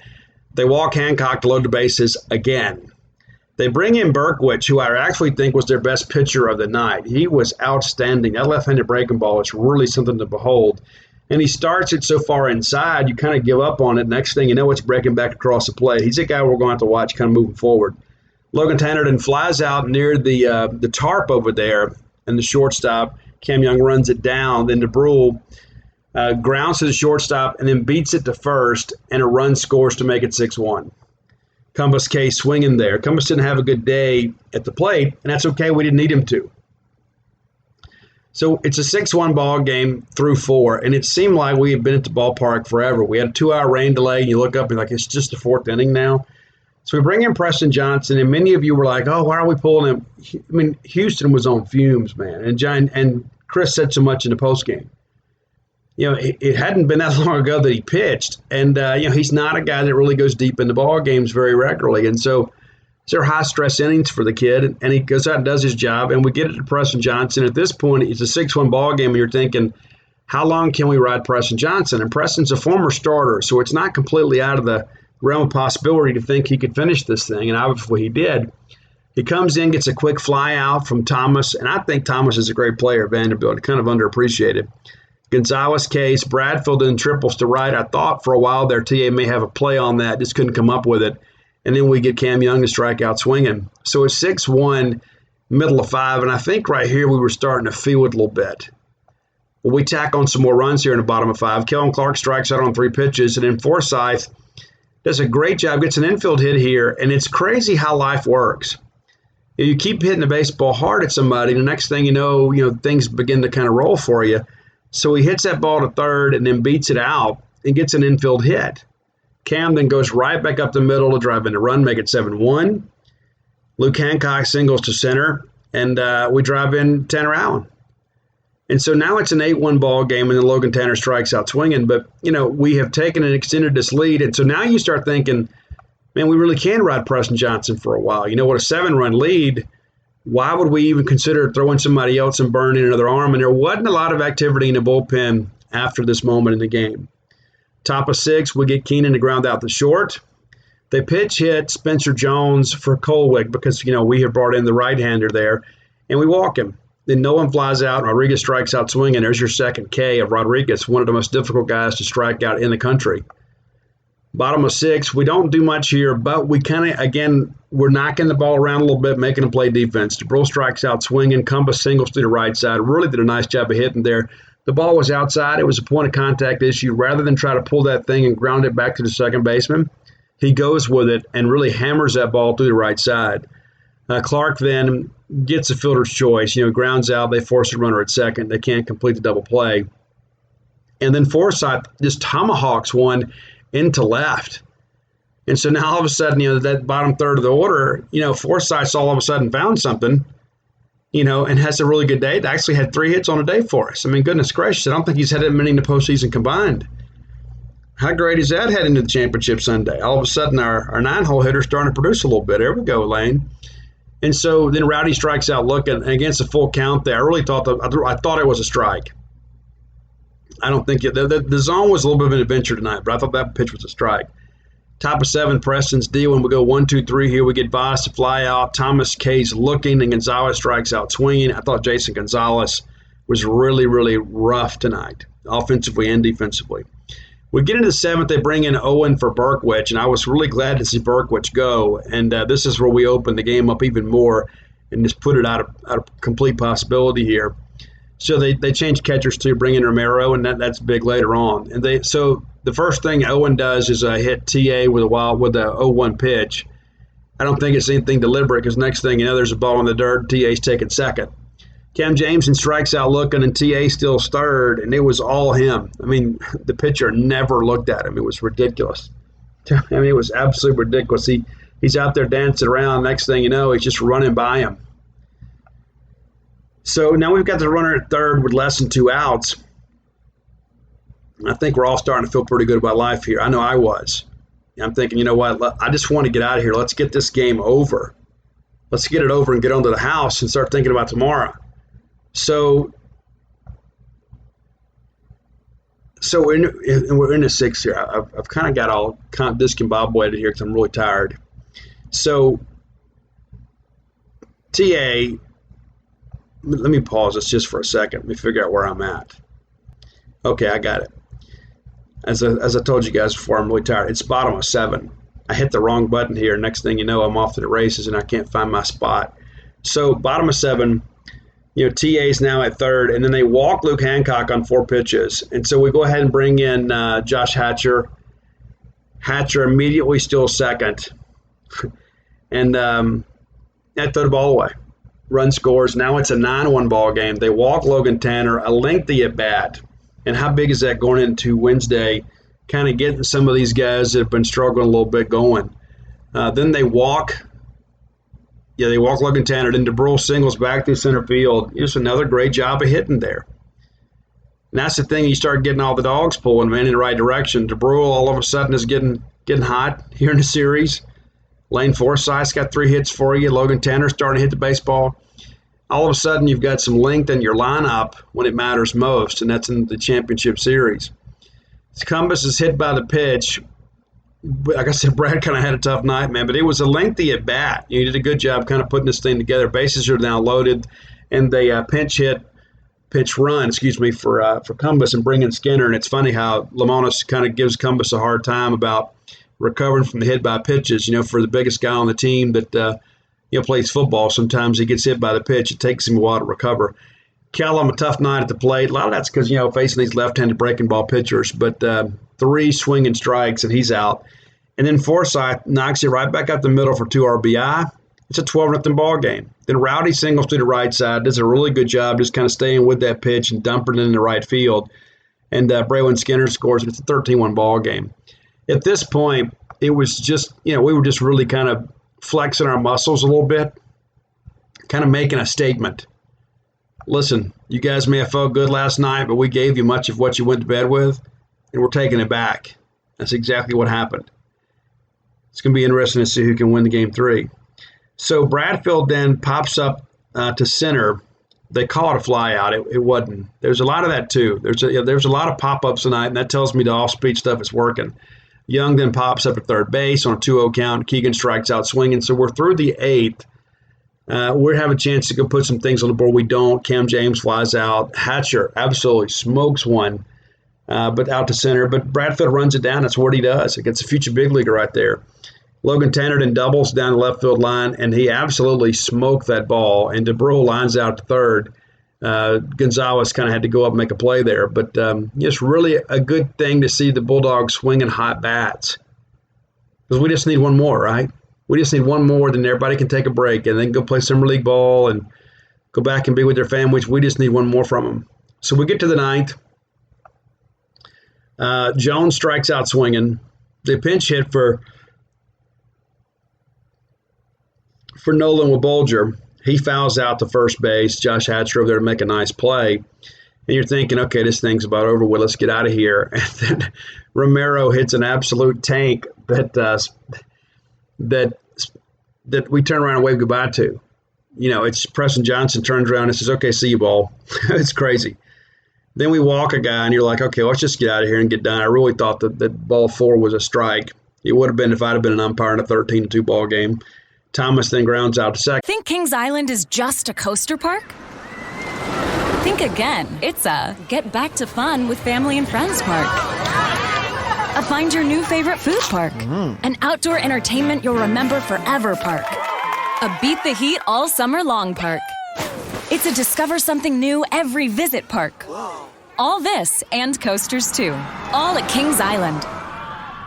They walk Hancock to load the bases again. They bring in Berkwich, who I actually think was their best pitcher of the night. He was outstanding. That left-handed breaking ball is really something to behold. And he starts it so far inside, you kind of give up on it. Next thing you know, it's breaking back across the plate. He's a guy we're going to have to watch kind of moving forward. Logan Tanner then flies out near the tarp over there, and the shortstop, Cam Young, runs it down. Then DeBrule grounds to the shortstop and then beats it to first, and a run scores to make it 6-1. Cumbest K swinging there. Cumbest didn't have a good day at the plate, and that's okay. We didn't need him to. So it's a 6-1 ball game through 4, and it seemed like we had been at the ballpark forever. We had a 2-hour rain delay, and you look up and like, it's just the 4th inning now. So we bring in Preston Johnson, and many of you were like, oh, why are we pulling him? I mean, Houston was on fumes, man. And Chris said so much in the postgame. It hadn't been that long ago that he pitched, and he's not a guy that really goes deep into ball games very regularly. And so these are high-stress innings for the kid, and he goes out and does his job, and we get it to Preston Johnson. At this point, it's a 6-1 ball game, and you're thinking, how long can we ride Preston Johnson? And Preston's a former starter, so it's not completely out of the realm of possibility to think he could finish this thing, and obviously he did. He comes in, gets a quick fly out from Thomas, and I think Thomas is a great player at Vanderbilt, kind of underappreciated. Gonzalez case, Bradfield in triples to right. I thought for a while there TA may have a play on that, just couldn't come up with it. And then we get Cam Young to strike out swinging. So it's 6-1, middle of 5, and I think right here we were starting to feel it a little bit. Well, we tack on some more runs here in the bottom of 5. Kellum Clark strikes out on 3 pitches, and then Forsythe does a great job, gets an infield hit here, and it's crazy how life works. You keep hitting the baseball hard at somebody, and the next thing you know, things begin to kind of roll for you. So he hits that ball to third and then beats it out and gets an infield hit. Cam then goes right back up the middle to drive in the run, make it 7-1. Luke Hancock singles to center, and we drive in Tanner Allen. And so now it's an 8-1 ball game, and then Logan Tanner strikes out swinging. But, we have taken and extended this lead. And so now you start thinking, man, we really can ride Preston Johnson for a while. With a 7-run lead, why would we even consider throwing somebody else and burning another arm? And there wasn't a lot of activity in the bullpen after this moment in the game. Top of 6, we get Keenan to ground out the short. They pitch hit Spencer Jones for Colwick because, we have brought in the right-hander there, and we walk him. Then no one flies out. Rodriguez strikes out swinging. There's your second K of Rodriguez, one of the most difficult guys to strike out in the country. Bottom of 6, we don't do much here, but we kind of, again, we're knocking the ball around a little bit, making them play defense. DeBrule strikes out swinging. Cumbest singles to the right side. Really did a nice job of hitting there. The ball was outside. It was a point of contact issue. Rather than try to pull that thing and ground it back to the second baseman, he goes with it and really hammers that ball through the right side. Clark then gets a fielder's choice, grounds out. They force a runner at second. They can't complete the double play. And then Forsythe just tomahawks one into left. And so now all of a sudden, that bottom third of the order, Forsythe's all of a sudden found something, and has a really good day. They actually had 3 hits on a day for us. I mean, goodness gracious, I don't think he's had that many in the postseason combined. How great is that heading to the championship Sunday? All of a sudden, our 9-hole hitter's starting to produce a little bit. There we go, Lane. And so then Rowdy strikes out looking against a full count there. I really thought I thought it was a strike. I don't think the zone was a little bit of an adventure tonight, but I thought that pitch was a strike. Top of 7, Preston's dealing. We go 1, 2, 3 here. We get Voss to fly out. Thomas K's looking, and Gonzalez strikes out swinging. I thought Jason Gonzalez was really, really rough tonight, offensively and defensively. We get into the 7th. They bring in Owen for Berkwich, and I was really glad to see Berkwich go. And this is where we open the game up even more and just put it out of complete possibility here. So they change catchers to bring in Romero, and that's big later on. And so the first thing Owen does is hit TA with a 0-1 pitch. I don't think it's anything deliberate because next thing you know, there's a ball in the dirt. TA's taking second. Cam Jameson strikes out looking, and TA still third, and it was all him. I mean, the pitcher never looked at him. It was ridiculous. I mean, it was absolutely ridiculous. He's out there dancing around. Next thing you know, he's just running by him. So now we've got the runner at third with less than 2 outs. I think we're all starting to feel pretty good about life here. I know I was. I'm thinking, you know what? I just want to get out of here. Let's get this game over. Let's get it over and get onto the house and start thinking about tomorrow. So we're in the 6th here. I've kind of got all kind of discombobulated here because I'm really tired. So TA, let me pause this just for a second. Let me figure out where I'm at. Okay, I got it. As I told you guys before, I'm really tired. It's bottom of 7. I hit the wrong button here. Next thing you know, I'm off to the races and I can't find my spot. So bottom of 7. TA's now at third, and then they walk Luke Hancock on 4 pitches. And so we go ahead and bring in Josh Hatcher. Hatcher immediately still second. And that threw the ball away. Run scores. Now it's a 9-1 ball game. They walk Logan Tanner, a lengthy at bat. And how big is that going into Wednesday? Kind of getting some of these guys that have been struggling a little bit going. Then they walk. Yeah, they walk Logan Tanner. Then DeBrule singles back through center field. Just another great job of hitting there. And that's the thing. You start getting all the dogs pulling, man, in the right direction. DeBrule all of a sudden is getting hot here in the series. Lane Forsythe's got 3 hits for you. Logan Tanner's starting to hit the baseball. All of a sudden, you've got some length in your lineup when it matters most, and that's in the championship series. Cumbus is hit by the pitch. Like I said, Brad kind of had a tough night, man, but it was a lengthy at bat. You did a good job kind of putting this thing together. Bases are now loaded, and they pitch run for Cumbus and bring in Skinner. And it's funny how Lamonis kind of gives Cumbus a hard time about recovering from the hit by pitches. For the biggest guy on the team that plays football, sometimes he gets hit by the pitch. It takes him a while to recover. Kellum, a tough night at the plate. A lot of that's because, facing these left-handed breaking ball pitchers. But 3 swinging strikes, and he's out. And then Forsythe knocks it right back up the middle for 2 RBI. It's a 12-0 ball game. Then Rowdy singles to the right side. Does a really good job just kind of staying with that pitch and dumping it in the right field. And Braylon Skinner scores. It's a 13-1 ball game. At this point, it was just, we were just really kind of flexing our muscles a little bit, kind of making a statement. Listen, you guys may have felt good last night, but we gave you much of what you went to bed with, and we're taking it back. That's exactly what happened. It's going to be interesting to see who can win the game 3. So Bradfield then pops up to center. They call it a fly out. It wasn't. There's a lot of that too. There's a lot of pop-ups tonight, and that tells me the off-speed stuff is working. Young then pops up at third base on a 2-0 count. Keegan strikes out swinging. So we're through the 8th. We have a chance to go put some things on the board. We don't. Cam James flies out. Hatcher absolutely smokes one, but out to center. But Bradfield runs it down. That's what he does. It gets a future big leaguer right there. Logan Tanner then doubles down the left field line, and he absolutely smoked that ball. And DeBrule lines out to third. Gonzalez kind of had to go up and make a play there. But it's really a good thing to see the Bulldogs swinging hot bats. Because we just need one more, right? We just need one more, then everybody can take a break and then go play summer league ball and go back and be with their families. We just need one more from them. So we get to the ninth. Jones strikes out swinging. They pinch hit for Nolan with Bolger. He fouls out to first base. Josh Hatcher over there to make a nice play. And you're thinking, okay, this thing's about over with. Let's get out of here. And then Romero hits an absolute tank that we turn around and wave goodbye to. It's Preston Johnson turns around and says, okay, see you, ball. It's crazy. Then we walk a guy, and you're like, okay, let's just get out of here and get done. I really thought that ball 4 was a strike. It would have been if I'd have been an umpire in a 13-2 ball game. Thomas then grounds out to second. Think Kings Island is just a coaster park? Think again. It's a get back to fun with family and friends park. A find your new favorite food park. An outdoor entertainment you'll remember forever park. A beat the heat all summer long park. It's a discover something new every visit park. All this and coasters too. All at Kings Island.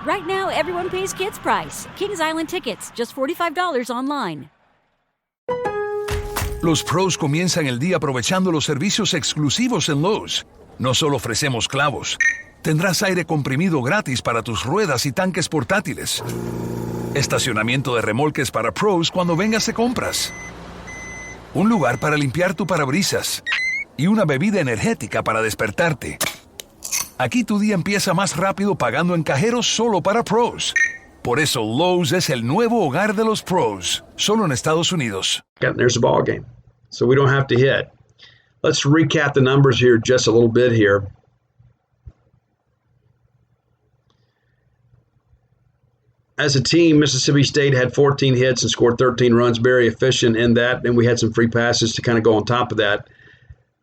Right now, everyone pays kids' price. Kings Island tickets, just $45 online. Los pros comienzan el día aprovechando los servicios exclusivos en Lowe's. No solo ofrecemos clavos, tendrás aire comprimido gratis para tus ruedas y tanques portátiles. Estacionamiento de remolques para pros cuando vengas de compras. Un lugar para limpiar tu parabrisas. Y una bebida energética para despertarte. Aquí tu día empieza más rápido pagando en cajeros solo para pros. Por eso Lowe's es el nuevo hogar de los pros, solo en Estados Unidos. There's a ball game, so we don't have to hit. Let's recap the numbers here just a little bit here. As a team, Mississippi State had 14 hits and scored 13 runs, very efficient in that, and we had some free passes to kind of go on top of that.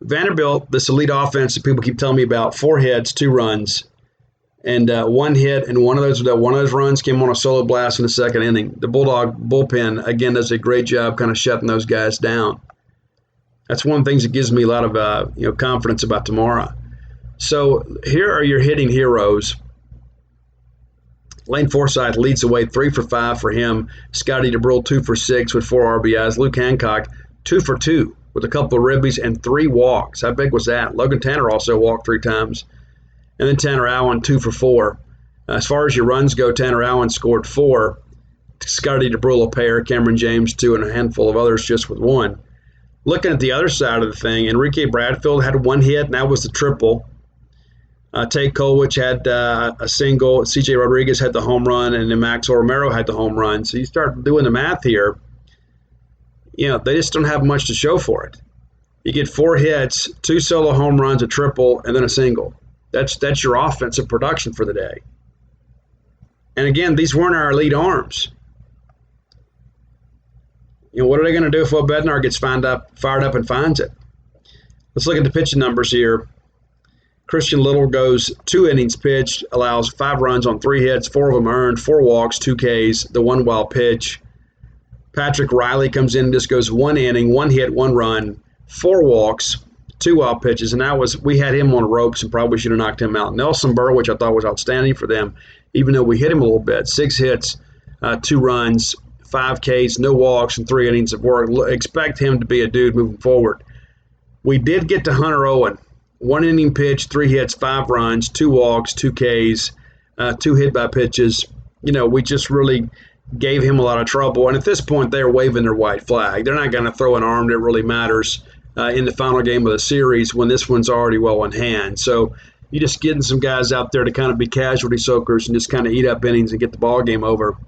Vanderbilt, this elite offense that people keep telling me about, 4 hits, 2 runs, and 1 hit, and one of those runs came on a solo blast in the second inning. The Bulldog bullpen, again, does a great job kind of shutting those guys down. That's one of the things that gives me a lot of confidence about tomorrow. So here are your hitting heroes. Lane Forsythe leads the way, 3 for 5 for him. Scotty DeBrill, 2 for 6 with 4 RBIs. Luke Hancock, 2 for 2 with a couple of ribbies and 3 walks. How big was that? Logan Tanner also walked 3 times. And then Tanner Allen, 2 for 4. As far as your runs go, Tanner Allen scored 4. Scotty DeBrill a pair. Cameron James 2, and a handful of others just with 1. Looking at the other side of the thing, Enrique Bradfield had 1 hit, and that was the triple. Tate Kolwich had a single. C.J. Rodriguez had the home run, and then Maxwell Romero had the home run. So you start doing the math here. They just don't have much to show for it. You get 4 hits, 2 solo home runs, a triple, and then a single. That's your offensive production for the day. And again, these weren't our elite arms. What are they going to do if Will Bednar gets fired up and finds it? Let's look at the pitching numbers here. Christian Little goes 2 innings pitched, allows 5 runs on 3 hits, 4 of them earned, 4 walks, 2 Ks, the 1 wild pitch. Patrick Riley comes in and just goes 1 inning, 1 hit, 1 run, 4 walks, 2 wild pitches, and we had him on ropes and probably should have knocked him out. Nelson Burr, which I thought was outstanding for them, even though we hit him a little bit, 6 hits, 2 runs, 5 Ks, no walks, and 3 innings of work. Expect him to be a dude moving forward. We did get to Hunter Owen. 1 inning pitch, 3 hits, 5 runs, 2 walks, 2 Ks, 2 hit by pitches. We just really gave him a lot of trouble. And at this point, they're waving their white flag. They're not going to throw an arm that really matters in the final game of the series when this one's already well in hand. So you're just getting some guys out there to kind of be casualty soakers and just kind of eat up innings and get the ball game over.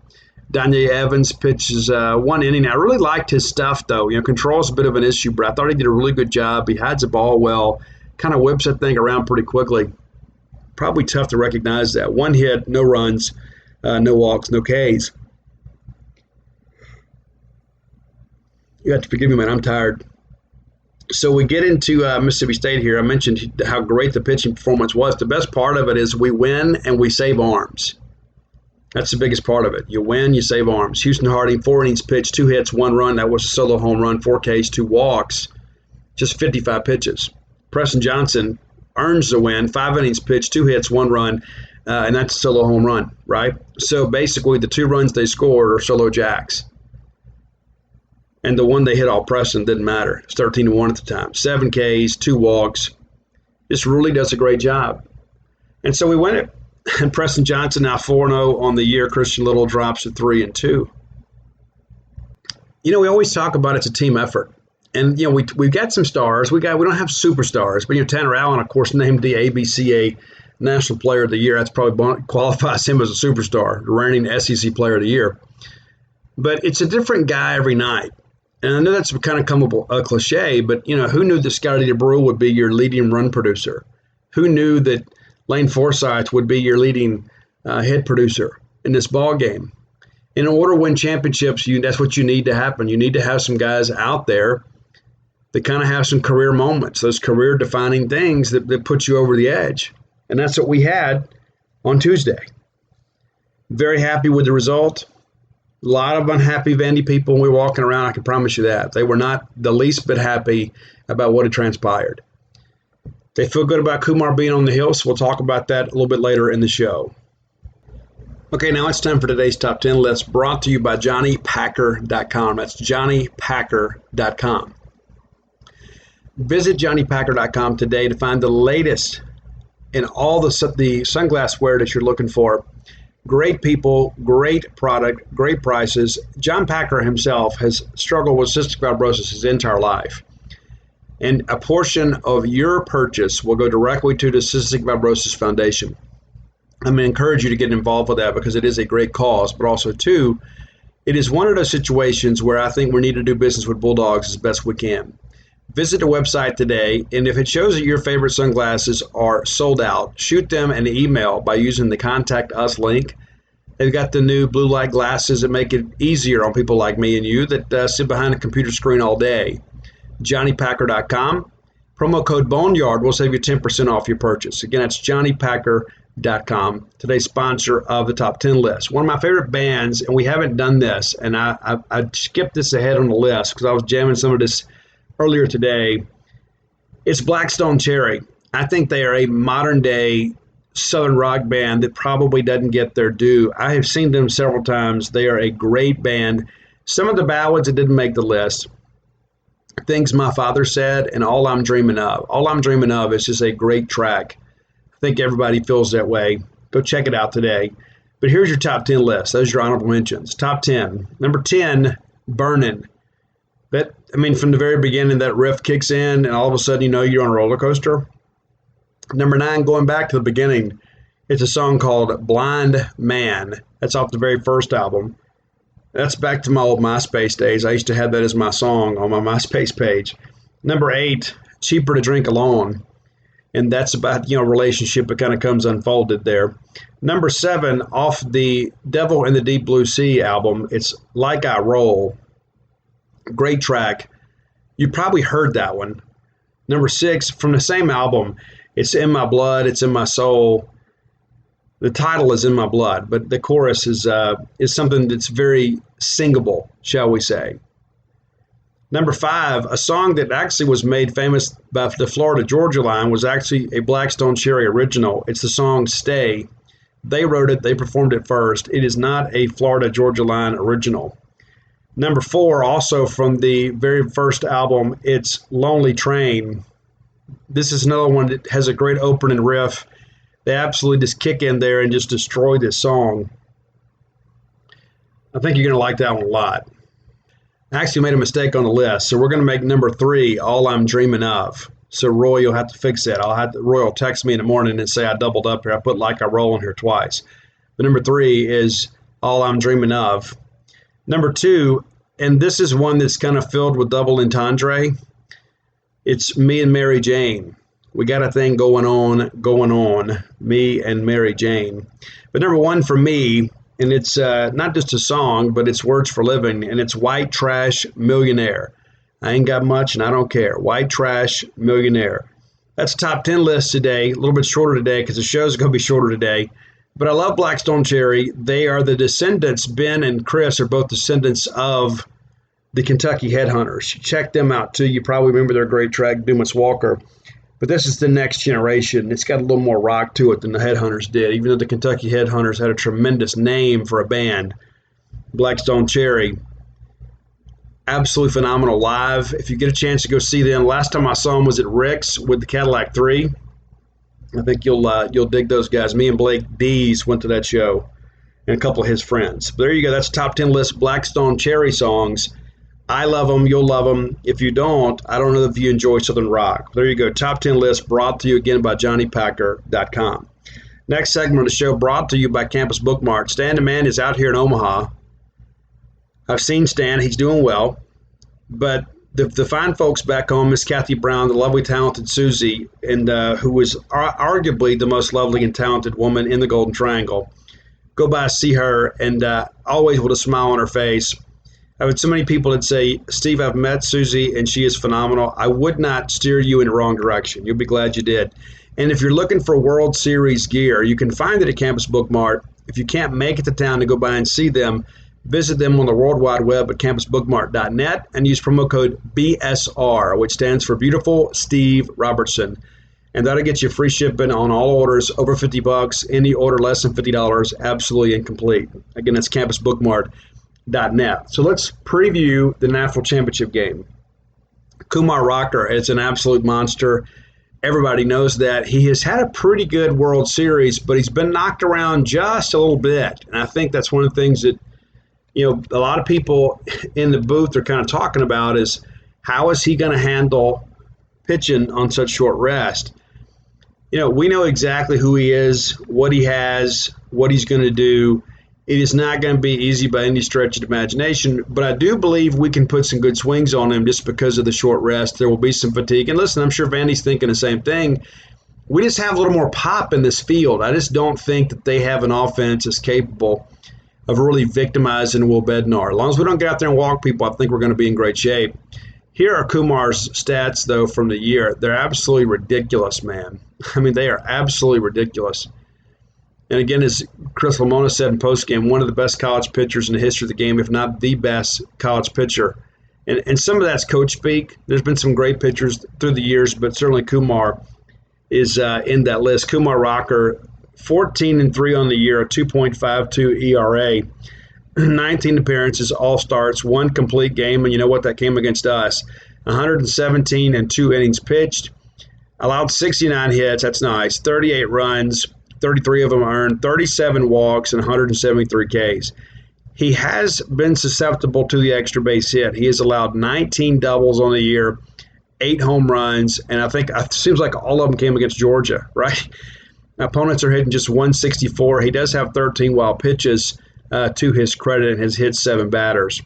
Danye Evans pitches 1 inning. I really liked his stuff, though. Control's a bit of an issue, but I thought he did a really good job. He hides the ball well, kind of whips that thing around pretty quickly. Probably tough to recognize that. 1 hit, no runs, no walks, no Ks. You have to forgive me, man. I'm tired. So we get into Mississippi State here. I mentioned how great the pitching performance was. The best part of it is we win and we save arms. That's the biggest part of it. You win, you save arms. Houston Harding, 4 innings pitched, 2 hits, 1 run. That was a solo home run, 4 Ks, 2 walks, just 55 pitches. Preston Johnson earns the win, 5 innings pitched, 2 hits, 1 run, and that's a solo home run, right? So basically, the 2 runs they scored are solo jacks. And the one they hit all Preston didn't matter. It's 13-1 at the time. 7 Ks, 2 walks. Just really does a great job. And so we win it. And Preston Johnson now 4-0 on the year. Christian Little drops to 3-2. You know, we always talk about it's a team effort. And, you know, we've got some stars. We don't have superstars. But, you know, Tanner Allen, of course, named the ABCA National Player of the Year. That's probably qualifies him as a superstar, the reigning SEC Player of the Year. But it's a different guy every night. And I know that's kind of come up a cliche, but, you know, who knew that Scotty DeBrew would be your leading run producer? Who knew that Lane Forsythe would be your leading hit producer in this ball game? In order to win championships, that's what you need to happen. You need to have some guys out there that kind of have some career moments, those career-defining things that put you over the edge. And that's what we had on Tuesday. Very happy with the result. A lot of unhappy Vandy people when we were walking around, I can promise you that. They were not the least bit happy about what had transpired. They feel good about Kumar being on the hill, so we'll talk about that a little bit later in the show. Okay, now it's time for today's Top 10 list, brought to you by JohnnyPacker.com. That's JohnnyPacker.com. Visit JohnnyPacker.com today to find the latest in all the sunglass wear that you're looking for. Great people, great product, great prices. John Packer himself has struggled with cystic fibrosis his entire life. And a portion of your purchase will go directly to the Cystic Fibrosis Foundation. I'm going to encourage you to get involved with that because it is a great cause, but also, too, it is one of those situations where I think we need to do business with Bulldogs as best we can. Visit the website today, and if it shows that your favorite sunglasses are sold out, shoot them an email by using the Contact Us link. They've got the new blue light glasses that make it easier on people like me and you that sit behind a computer screen all day. JohnnyPacker.com. Promo code Boneyard will save you 10% off your purchase. Again, that's JohnnyPacker.com, today's sponsor of the Top 10 list. One of my favorite bands, and we haven't done this, and I skipped this ahead on the list because I was jamming some of this earlier today. It's Blackstone Cherry. I think they are a modern-day Southern rock band that probably doesn't get their due. I have seen them several times. They are a great band. Some of the ballads that didn't make the list, Things My Father Said and All I'm Dreaming Of. All I'm Dreaming Of is just a great track. I think everybody feels that way. Go check it out today. But here's your top 10 list. Those are your honorable mentions. Top 10. Number 10, Burnin'. But, I mean, from the very beginning, that riff kicks in, and all of a sudden, you know you're on a roller coaster. Number 9, going back to the beginning, it's a song called Blind Man. That's off the very first album. That's back to my old MySpace days. I used to have that as my song on my MySpace page. Number 8, Cheaper to Drink Alone. And that's about, you know, relationship. It kind of comes unfolded there. Number 7, off the Devil in the Deep Blue Sea album, it's Like I Roll. Great track. You probably heard that one. Number 6, from the same album, it's In My Blood, It's in My Soul. The title is In My Blood, but the chorus is something that's very singable, shall we say. Number 5, a song that actually was made famous by the Florida-Georgia line was actually a Blackstone Cherry original. It's the song Stay. They wrote it. They performed it first. It is not a Florida-Georgia line original. Number 4, also from the very first album, it's Lonely Train. This is another one that has a great opening riff. They absolutely just kick in there and just destroy this song. I think you're going to like that one a lot. I actually made a mistake on the list, so we're going to make number 3, All I'm Dreaming Of. So Roy, you'll have to fix that. Roy will text me in the morning and say I doubled up here. I put Like I Roll in here twice. But number 3 is All I'm Dreaming Of. Number 2, and this is one that's kind of filled with double entendre. It's Me and Mary Jane. We got a thing going on, me and Mary Jane. But number 1 for me, and it's not just a song, but it's Words for Living, and it's White Trash Millionaire. I ain't got much, and I don't care. White Trash Millionaire. That's the top 10 list today. A little bit shorter today because the show's going to be shorter today. But I love Blackstone Cherry. They are the descendants. Ben and Chris are both descendants of the Kentucky Headhunters. Check them out, too. You probably remember their great track, Dumas Walker. But this is the next generation. It's got a little more rock to it than the Headhunters did, even though the Kentucky Headhunters had a tremendous name for a band. Blackstone Cherry, absolutely phenomenal live. If you get a chance to go see them, last time I saw them was at Rick's with the Cadillac 3. I think you'll dig those guys. Me and Blake Dees went to that show, and a couple of his friends. But there you go. That's top 10 list Blackstone Cherry songs. I love them. You'll love them. If you don't, I don't know if you enjoy Southern rock. There you go. Top 10 list brought to you again by JohnnyPacker.com. Next segment of the show brought to you by Campus Bookmart. Stan the Man is out here in Omaha. I've seen Stan. He's doing well. But the fine folks back home, Miss Kathy Brown, the lovely, talented Susie, and who was arguably the most lovely and talented woman in the Golden Triangle. Go by, see her, and always with a smile on her face. I've had so many people that say, Steve, I've met Susie, and she is phenomenal. I would not steer you in the wrong direction. You'll be glad you did. And if you're looking for World Series gear, you can find it at Campus Bookmart. If you can't make it to town to go by and see them, visit them on the World Wide Web at campusbookmart.net and use promo code BSR, which stands for Beautiful Steve Robertson. And that'll get you free shipping on all orders over $50. Any order less than $50, absolutely incomplete. Again, that's campusbookmart.net. So let's preview the National Championship game. Kumar Rocker is an absolute monster. Everybody knows that. He has had a pretty good World Series, but he's been knocked around just a little bit. And I think that's one of the things that, a lot of people in the booth are kind of talking about is how is he going to handle pitching on such short rest? We know exactly who he is, what he has, what he's going to do. It is not going to be easy by any stretch of imagination, but I do believe we can put some good swings on him just because of the short rest. There will be some fatigue. And listen, I'm sure Vandy's thinking the same thing. We just have a little more pop in this field. I just don't think that they have an offense that's capable of really victimizing Will Bednar. As long as we don't get out there and walk people, I think we're going to be in great shape. Here are Kumar's stats, though, from the year. They're absolutely ridiculous, man. I mean, they are absolutely ridiculous. And again, as Chris Lamona said in postgame, one of the best college pitchers in the history of the game, if not the best college pitcher. And some of that's coach speak. There's been some great pitchers through the years, but certainly Kumar is in that list. Kumar Rocker, 14-3 on the year, a 2.52 ERA, 19 appearances, all starts, one complete game, and you know what? That came against us. 117 and 2 innings pitched, allowed 69 hits, that's nice, 38 runs, 33 of them earned, 37 walks, and 173 Ks. He has been susceptible to the extra base hit. He has allowed 19 doubles on the year, 8 home runs, and I think it seems like all of them came against Georgia, right? Opponents are hitting just 164. He does have 13 wild pitches to his credit and has hit 7 batters.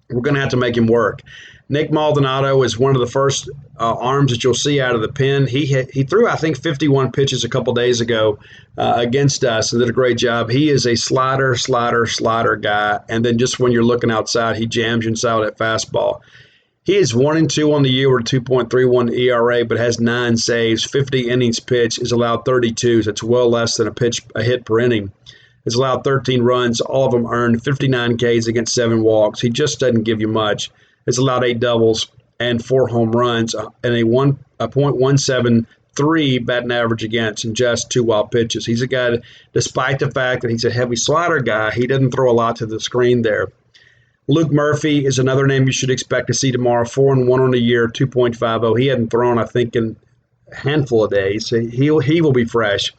We're going to have to make him work. Nick Maldonado is one of the first arms that you'll see out of the pen. He threw, I think, 51 pitches a couple days ago against us and did a great job. He is a slider guy, and then just when you're looking outside, he jams you inside with that fastball. He is 1-2 on the year with a 2.31 ERA, but has 9 saves, 50 innings pitched, is allowed 32, so it's well less than a hit per inning. Has allowed 13 runs, all of them earned, 59 Ks against 7 walks. He just doesn't give you much. Has allowed 8 doubles and 4 home runs and a .173 batting average against and just 2 wild pitches. He's a guy, despite the fact that he's a heavy slider guy, he doesn't throw a lot to the screen there. Luke Murphy is another name you should expect to see tomorrow. 4-1 on the year, 2.50. He hadn't thrown, I think, in a handful of days. He will be fresh.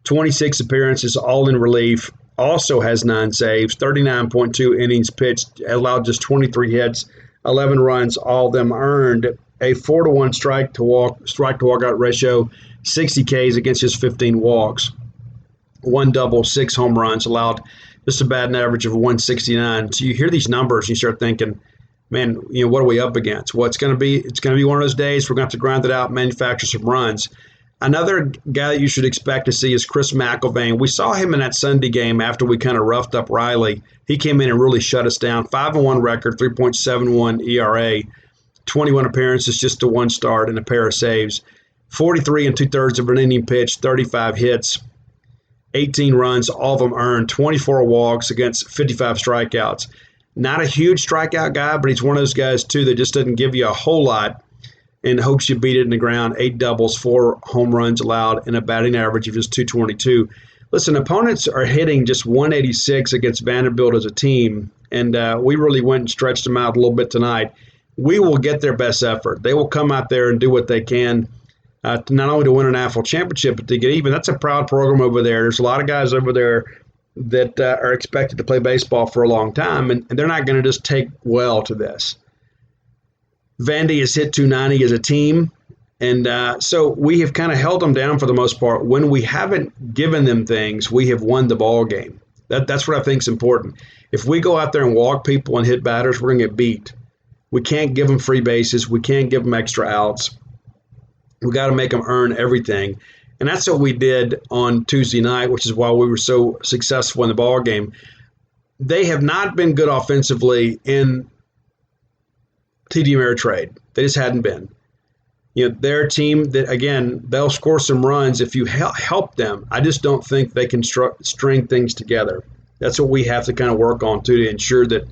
26 appearances, all in relief. Also has 9 saves, 39.2 innings pitched, allowed just 23 hits, 11 runs, all of them earned. A 4-1 strike to walkout ratio, 60 Ks against just 15 walks. 1 double, 6 home runs, allowed just a batting average of 169. So you hear these numbers and you start thinking, man, what are we up against? Well, it's going to be one of those days we're going to have to grind it out, manufacture some runs. Another guy that you should expect to see is Chris Mcelveen. We saw him in that Sunday game after we kind of roughed up Riley. He came in and really shut us down. 5-1 record, 3.71 ERA, 21 appearances, just a 1 start and a pair of saves. 43 2/3 of an inning pitched, 35 hits, 18 runs, all of them earned, 24 walks against 55 strikeouts. Not a huge strikeout guy, but he's one of those guys, too, that just doesn't give you a whole lot. and hopes you beat it in the ground. 8 doubles, 4 home runs allowed, and a batting average of just .222. Listen, opponents are hitting just 186 against Vanderbilt as a team, and we really went and stretched them out a little bit tonight. We will get their best effort. They will come out there and do what they can, not only to win a national championship, but to get even. That's a proud program over there. There's a lot of guys over there that are expected to play baseball for a long time, and they're not going to just take well to this. Vandy has hit 290 as a team, and so we have kind of held them down for the most part. When we haven't given them things, we have won the ball game. That's what I think is important. If we go out there and walk people and hit batters, we're going to get beat. We can't give them free bases. We can't give them extra outs. We got to make them earn everything. And that's what we did on Tuesday night, which is why we were so successful in the ball game. They have not been good offensively in TD Ameritrade. They just hadn't been. They're a team that, again, they'll score some runs if you help them. I just don't think they can string things together. That's what we have to kind of work on, too, to ensure that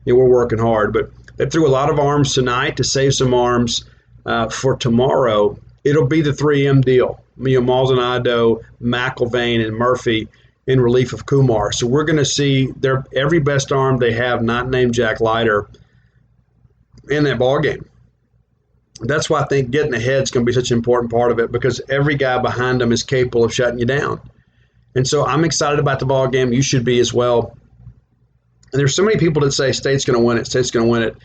we're working hard. But they threw a lot of arms tonight to save some arms for tomorrow. It'll be the 3M deal. Maldonado, Mcelveen, and Murphy in relief of Kumar. So we're going to see their every best arm they have, not named Jack Leiter, in that ball game. That's why I think getting ahead is going to be such an important part of it, because every guy behind them is capable of shutting you down. And so I'm excited about the ball game. You should be as well. And there's so many people that say State's going to win it. State's going to win it.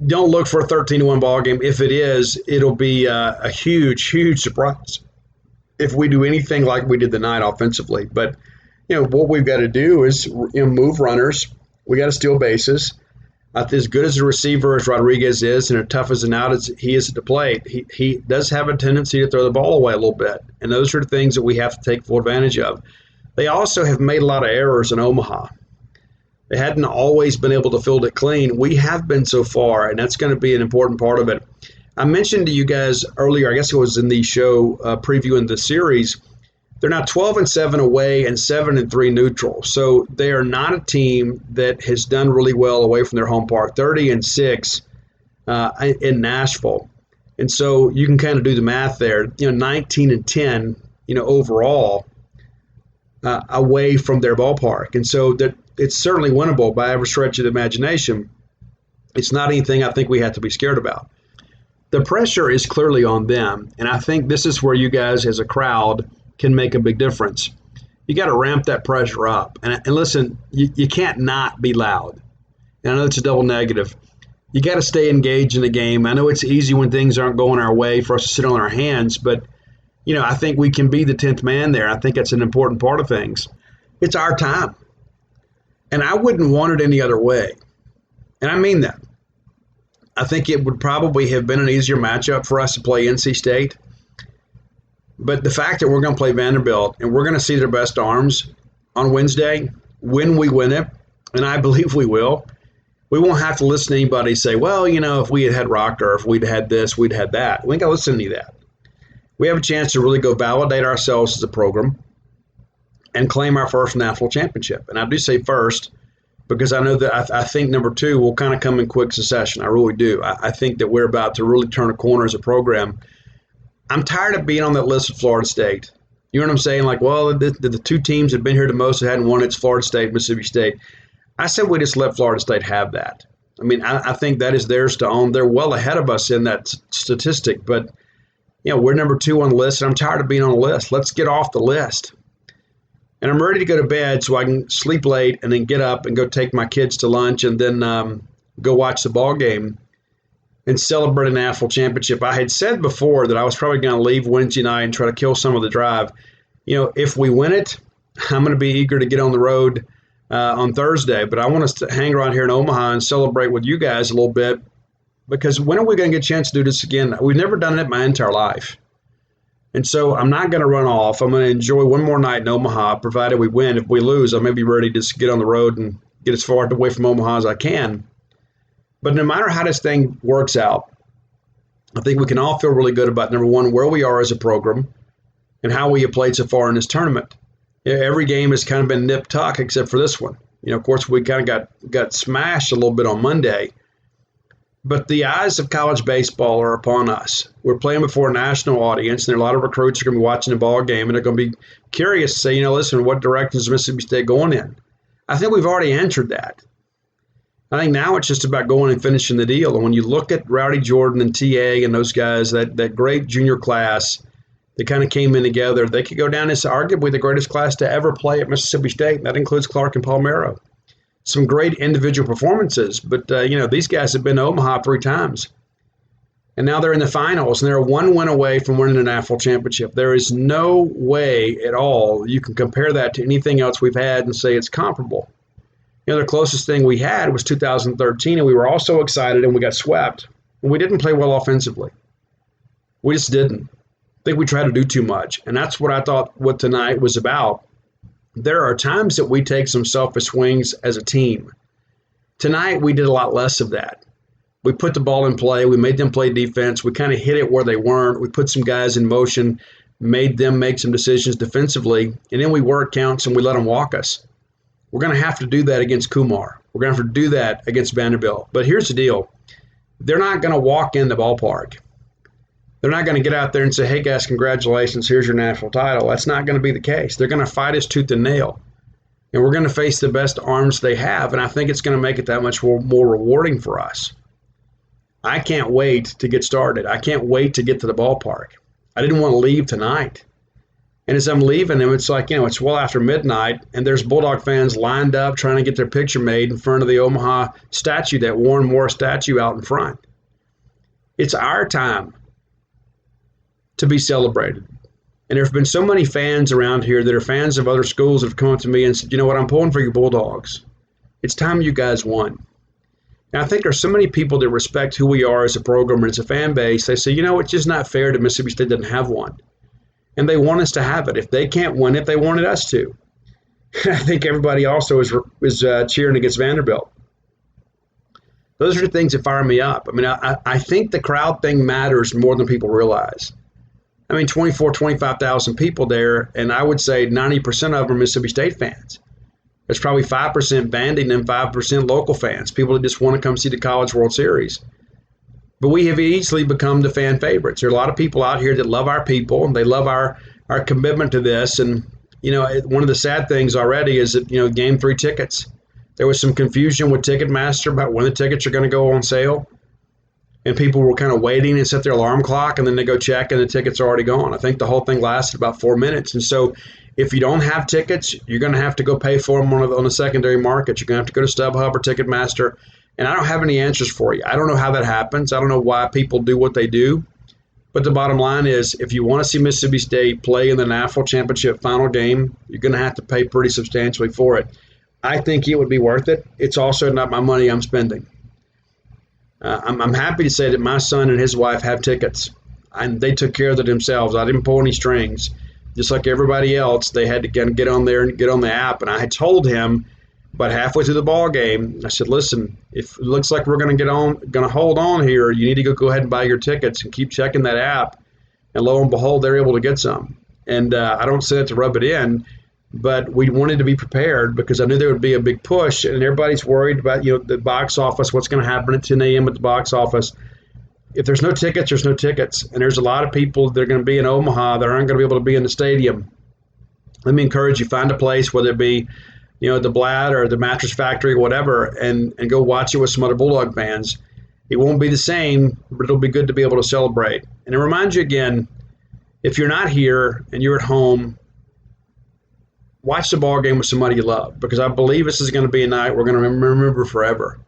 Don't look for a 13-1 ball game. If it is, it'll be a huge, huge surprise if we do anything like we did tonight offensively. But what we've got to do is move runners. We got to steal bases. As good as a receiver as Rodriguez is, and as tough as an out as he is at the plate, he does have a tendency to throw the ball away a little bit. And those are the things that we have to take full advantage of. They also have made a lot of errors in Omaha. They hadn't always been able to field it clean. We have been so far, and that's going to be an important part of it. I mentioned to you guys earlier, I guess it was in the show previewing the series, they're now 12-7 away and 7-3 neutral. So they are not a team that has done really well away from their home park. 30-6 in Nashville, and so you can kind of do the math there. 19-10, overall away from their ballpark, and so that it's certainly winnable by every stretch of the imagination. It's not anything I think we have to be scared about. The pressure is clearly on them, and I think this is where you guys as a crowd can make a big difference. You got to ramp that pressure up. And listen, you can't not be loud. And I know it's a double negative. You got to stay engaged in the game. I know it's easy when things aren't going our way for us to sit on our hands, but I think we can be the 10th man there. I think that's an important part of things. It's our time. And I wouldn't want it any other way. And I mean that. I think it would probably have been an easier matchup for us to play NC State. But the fact that we're going to play Vanderbilt and we're going to see their best arms on Wednesday when we win it, and I believe we will, we won't have to listen to anybody say, well, if we had Rocker, if we'd had this, we'd had that. We ain't got to listen to any of that. We have a chance to really go validate ourselves as a program and claim our first national championship. And I do say first because I know that I think number 2 will kind of come in quick succession. I really do. I think that we're about to really turn a corner as a program. I'm tired of being on that list of Florida State. You know what I'm saying? Like, well, the 2 teams that have been here the most that hadn't won, it's Florida State, Mississippi State. I said we just let Florida State have that. I mean, I think that is theirs to own. They're well ahead of us in that statistic, but we're number 2 on the list, and I'm tired of being on the list. Let's get off the list. And I'm ready to go to bed so I can sleep late and then get up and go take my kids to lunch and then go watch the ball game and celebrate a national championship. I had said before that I was probably going to leave Wednesday night and try to kill some of the drive. If we win it, I'm going to be eager to get on the road on Thursday. But I want us to hang around here in Omaha and celebrate with you guys a little bit, because when are we going to get a chance to do this again? We've never done it my entire life. And so I'm not going to run off. I'm going to enjoy one more night in Omaha, provided we win. If we lose, I may be ready to just get on the road and get as far away from Omaha as I can. But no matter how this thing works out, I think we can all feel really good about, number 1, where we are as a program and how we have played so far in this tournament. Every game has kind of been nip-tuck except for this one. Of course, we kind of got smashed a little bit on Monday. But the eyes of college baseball are upon us. We're playing before a national audience, and there are a lot of recruits who are going to be watching the ball game, and they're going to be curious to say, listen, what direction is Mississippi State going in? I think we've already entered that. I think now it's just about going and finishing the deal. And when you look at Rowdy Jordan and TA and those guys, that great junior class that kind of came in together, they could go down as arguably the greatest class to ever play at Mississippi State. And that includes Clark and Palmero. Some great individual performances, but these guys have been to Omaha 3 times. And now they're in the finals, and they're 1 win away from winning the national championship. There is no way at all you can compare that to anything else we've had and say it's comparable. The closest thing we had was 2013, and we were all so excited, and we got swept. And we didn't play well offensively. We just didn't. I think we tried to do too much, and that's what I thought what tonight was about. There are times that we take some selfish swings as a team. Tonight, we did a lot less of that. We put the ball in play. We made them play defense. We kind of hit it where they weren't. We put some guys in motion, made them make some decisions defensively, and then we work counts and we let them walk us. We're going to have to do that against Kumar. We're going to have to do that against Vanderbilt. But here's the deal. They're not going to walk in the ballpark. They're not going to get out there and say, hey, guys, congratulations, here's your national title. That's not going to be the case. They're going to fight us tooth and nail. And we're going to face the best arms they have, and I think it's going to make it that much more rewarding for us. I can't wait to get started. I can't wait to get to the ballpark. I didn't want to leave tonight. And as I'm leaving them, it's like, it's well after midnight, and there's Bulldog fans lined up trying to get their picture made in front of the Omaha statue, that Warren Moore statue out in front. It's our time to be celebrated. And there have been so many fans around here that are fans of other schools that have come up to me and said, you know what, I'm pulling for you Bulldogs. It's time you guys won. And I think there's so many people that respect who we are as a program and as a fan base. They say, it's just not fair that Mississippi State doesn't have one. And they want us to have it. If they can't win it, they wanted us to. I think everybody also is cheering against Vanderbilt. Those are the things that fire me up. I think the crowd thing matters more than people realize. 25,000 people there, and I would say 90% of them are Mississippi State fans. There's probably 5% Vandy and 5% local fans, people that just want to come see the College World Series. But we have easily become the fan favorites. There are a lot of people out here that love our people, and they love our commitment to this. And, one of the sad things already is that, Game 3 tickets. There was some confusion with Ticketmaster about when the tickets are going to go on sale. And people were kind of waiting and set their alarm clock, and then they go check, and the tickets are already gone. I think the whole thing lasted about 4 minutes. And so if you don't have tickets, you're going to have to go pay for them on the secondary market. You're going to have to go to StubHub or Ticketmaster. And I don't have any answers for you. I don't know how that happens. I don't know why people do what they do. But the bottom line is, if you want to see Mississippi State play in the national championship final game, you're going to have to pay pretty substantially for it. I think it would be worth it. It's also not my money I'm spending. I'm happy to say that my son and his wife have tickets, and they took care of it themselves. I didn't pull any strings. Just like everybody else, they had to get on there and get on the app. And I had told him about halfway through the ball game, I said, listen, if it looks like we're going to hold on here, you need to go ahead and buy your tickets and keep checking that app. And lo and behold, they're able to get some. And I don't say that to rub it in, but we wanted to be prepared because I knew there would be a big push, and everybody's worried about the box office, what's going to happen at 10 a.m. at the box office. If there's no tickets, there's no tickets. And there's a lot of people that are going to be in Omaha that aren't going to be able to be in the stadium. Let me encourage you, find a place, whether it be the Blad or the Mattress Factory or whatever, and go watch it with some other Bulldog fans. It won't be the same, but it'll be good to be able to celebrate. And it reminds you again, if you're not here and you're at home, watch the ball game with somebody you love, because I believe this is going to be a night we're going to remember forever.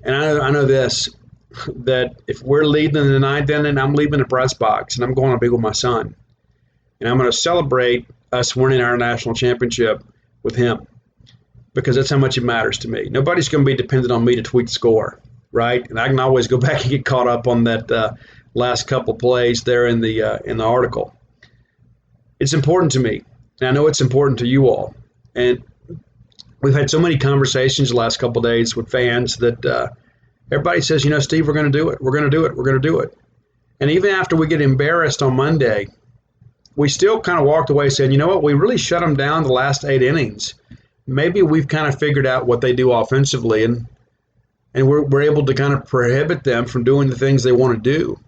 And I know this, that if we're leading in the ninth inning, I'm leaving the press box, and I'm going to be with my son. And I'm going to celebrate us winning our national championship with him, because that's how much it matters to me. Nobody's going to be dependent on me to tweak the score, right? And I can always go back and get caught up on that last couple plays there in the article. It's important to me, and I know it's important to you all. And we've had so many conversations the last couple of days with fans that everybody says, Steve, we're going to do it. We're going to do it. We're going to do it. And even after we get embarrassed on Monday, we still kind of walked away saying, you know what, we really shut them down the last 8 innings. Maybe we've kind of figured out what they do offensively. And And we're able to kind of prohibit them from doing the things they want to do.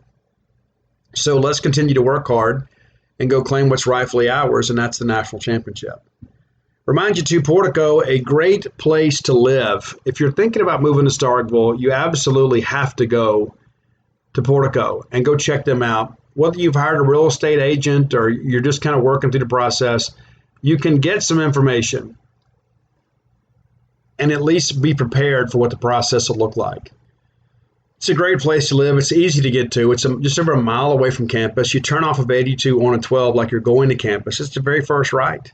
So let's continue to work hard and go claim what's rightfully ours, and that's the national championship. Remind you too, Portico, a great place to live. If you're thinking about moving to Starkville, you absolutely have to go to Portico and go check them out. Whether you've hired a real estate agent or you're just kind of working through the process, you can get some information and at least be prepared for what the process will look like. It's a great place to live. It's easy to get to. It's just over a mile away from campus. You turn off of 82 on 12 like you're going to campus. It's the very first right.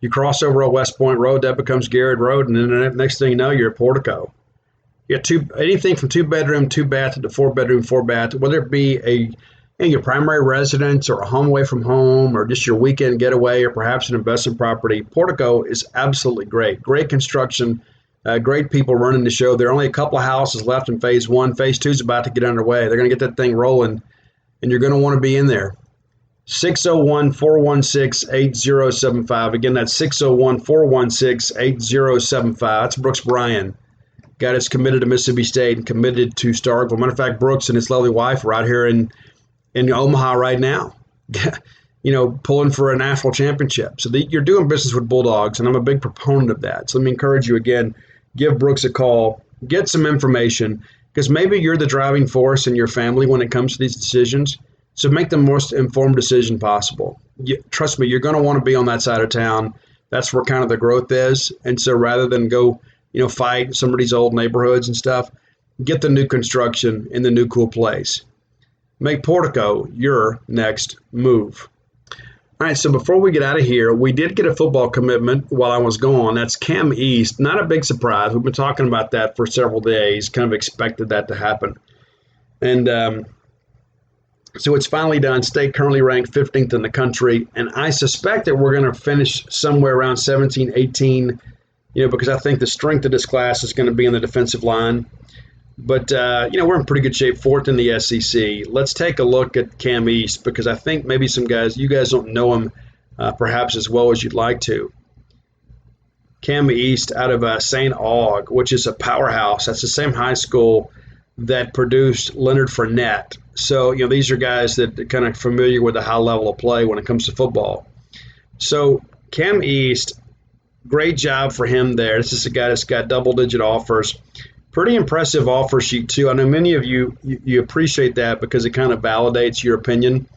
You cross over a West Point Road, that becomes Garrett Road, and then the next thing you know, you're at Portico. You got anything from 2-bedroom, 2-bath to 4-bedroom, 4-bath, whether it be your primary residence or a home away from home or just your weekend getaway or perhaps an investment property. Portico is absolutely great. Great construction. Great people running the show. There are only a couple of houses left in phase 1. Phase 2 is about to get underway. They're going to get that thing rolling, and you're going to want to be in there. 601-416-8075. Again, that's 601-416-8075. That's Brooks Bryan. Guy that's committed to Mississippi State and committed to Starkville. Matter of fact, Brooks and his lovely wife are out here in Omaha right now, pulling for a national championship. So you're doing business with Bulldogs, and I'm a big proponent of that. So let me encourage you again, give Brooks a call, get some information, because maybe you're the driving force in your family when it comes to these decisions. So make the most informed decision possible. Trust me, you're going to want to be on that side of town. That's where kind of the growth is. And so rather than go, fight some of these old neighborhoods and stuff, get the new construction in the new cool place. Make Portico your next move. All right, so before we get out of here, we did get a football commitment while I was gone. That's Cam East. Not a big surprise. We've been talking about that for several days, kind of expected that to happen. And so it's finally done. State currently ranked 15th in the country, and I suspect that we're going to finish somewhere around 17, 18, because I think the strength of this class is going to be in the defensive line. But, we're in pretty good shape, 4th in the SEC. Let's take a look at Cam East, because I think maybe some guys, you guys don't know him perhaps as well as you'd like to. Cam East out of St. Aug, which is a powerhouse. That's the same high school that produced Leonard Fournette. So, these are guys that are kind of familiar with the high level of play when it comes to football. So, Cam East, great job for him there. This is a guy that's got double-digit offers. Pretty impressive offer sheet, too. I know many of you appreciate that because it kind of validates your opinion.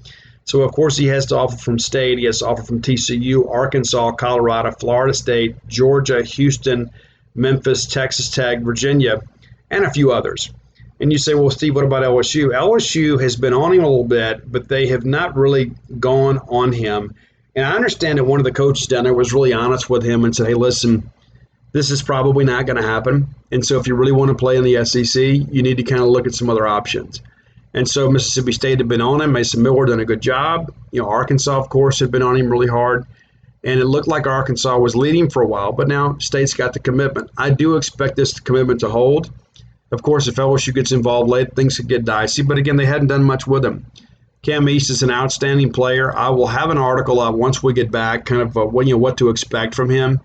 So, of course, he has to offer from State. He has to offer from TCU, Arkansas, Colorado, Florida State, Georgia, Houston, Memphis, Texas Tech, Virginia, and a few others. And you say, well, Steve, what about LSU? LSU has been on him a little bit, but they have not really gone on him. And I understand that one of the coaches down there was really honest with him and said, hey, listen, this is probably not going to happen. And so if you really want to play in the SEC, you need to kind of look at some other options. And so Mississippi State had been on him. Mason Miller done a good job. Arkansas, of course, had been on him really hard. And it looked like Arkansas was leading for a while, but now State's got the commitment. I do expect this commitment to hold. Of course, if LSU gets involved late, things could get dicey. But again, they hadn't done much with him. Cam East is an outstanding player. I will have an article out once we get back, kind of what to expect from him.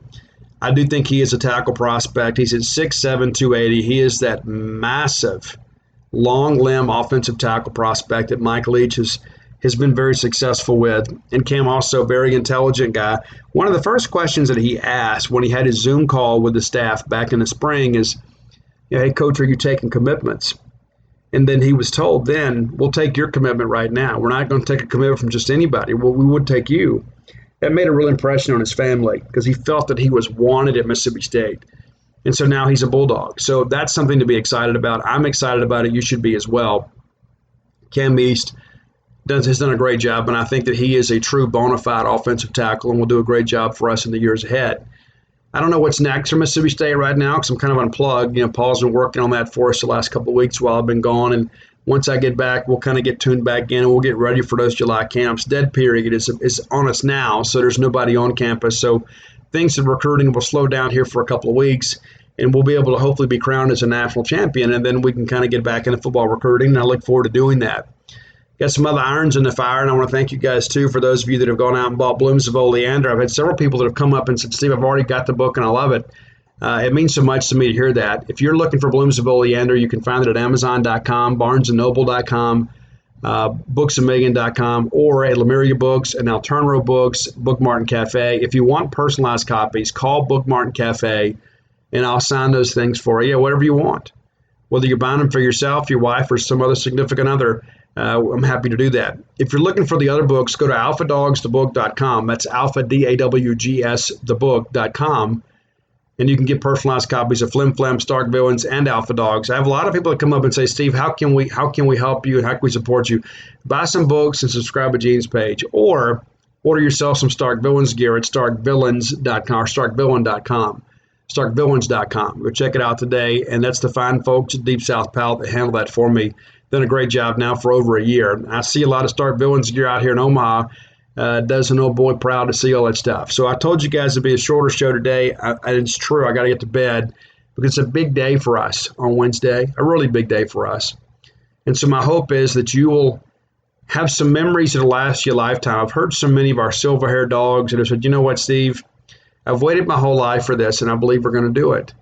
I do think he is a tackle prospect. He's at 6'7", 280. He is that massive, long limb offensive tackle prospect that Mike Leach has been very successful with. And Cam also a very intelligent guy. One of the first questions that he asked when he had his Zoom call with the staff back in the spring is, hey, Coach, are you taking commitments? And then he was told, then, we'll take your commitment right now. We're not going to take a commitment from just anybody. Well, we would take you. That made a real impression on his family because he felt that he was wanted at Mississippi State. And so now he's a Bulldog. So that's something to be excited about. I'm excited about it. You should be as well. Cam East has done a great job, and I think that he is a true bona fide offensive tackle and will do a great job for us in the years ahead. I don't know what's next for Mississippi State right now because I'm kind of unplugged. Paul's been working on that for us the last couple of weeks while I've been gone. And once I get back, we'll kind of get tuned back in and we'll get ready for those July camps. Dead period is on us now, so there's nobody on campus. So things in recruiting will slow down here for a couple of weeks, and we'll be able to hopefully be crowned as a national champion. And then we can kind of get back into football recruiting, and I look forward to doing that. Got some other irons in the fire, and I want to thank you guys, too, for those of you that have gone out and bought Blooms of Oleander. I've had several people that have come up and said, Steve, I've already got the book, and I love it. It means so much to me to hear that. If you're looking for Blooms of Oleander, you can find it at Amazon.com, BarnesandNoble.com, BooksAMillion.com, or at Lemuria Books and Alternro Books, Book Martin Cafe. If you want personalized copies, call Book Martin Cafe, and I'll sign those things for you, whatever you want. Whether you're buying them for yourself, your wife, or some other significant other, I'm happy to do that. If you're looking for the other books, go to alphadogsthebook.com. That's alpha, DAWGS, thebook.com. And you can get personalized copies of Flim Flam, Stark Villains, and Alpha Dogs. I have a lot of people that come up and say, Steve, how can we help you and how can we support you? Buy some books and subscribe to Gene's page. Or order yourself some Stark Villains gear at starkvillains.com or starkvillain.com. starkvillains.com. Go check it out today. And that's the fine folks at Deep South Palette that handle that for me. Done a great job now for over a year. I see a lot of Stark Villains gear out here in Omaha. Does an old boy proud to see all that stuff. So I told you guys it'd be a shorter show today. And it's true. I got to get to bed because it's a big day for us on Wednesday, a really big day for us. And so my hope is that you will have some memories that'll last you a lifetime. I've heard so many of our silver-haired dogs that have said, you know what, Steve, I've waited my whole life for this, and I believe we're going to do it.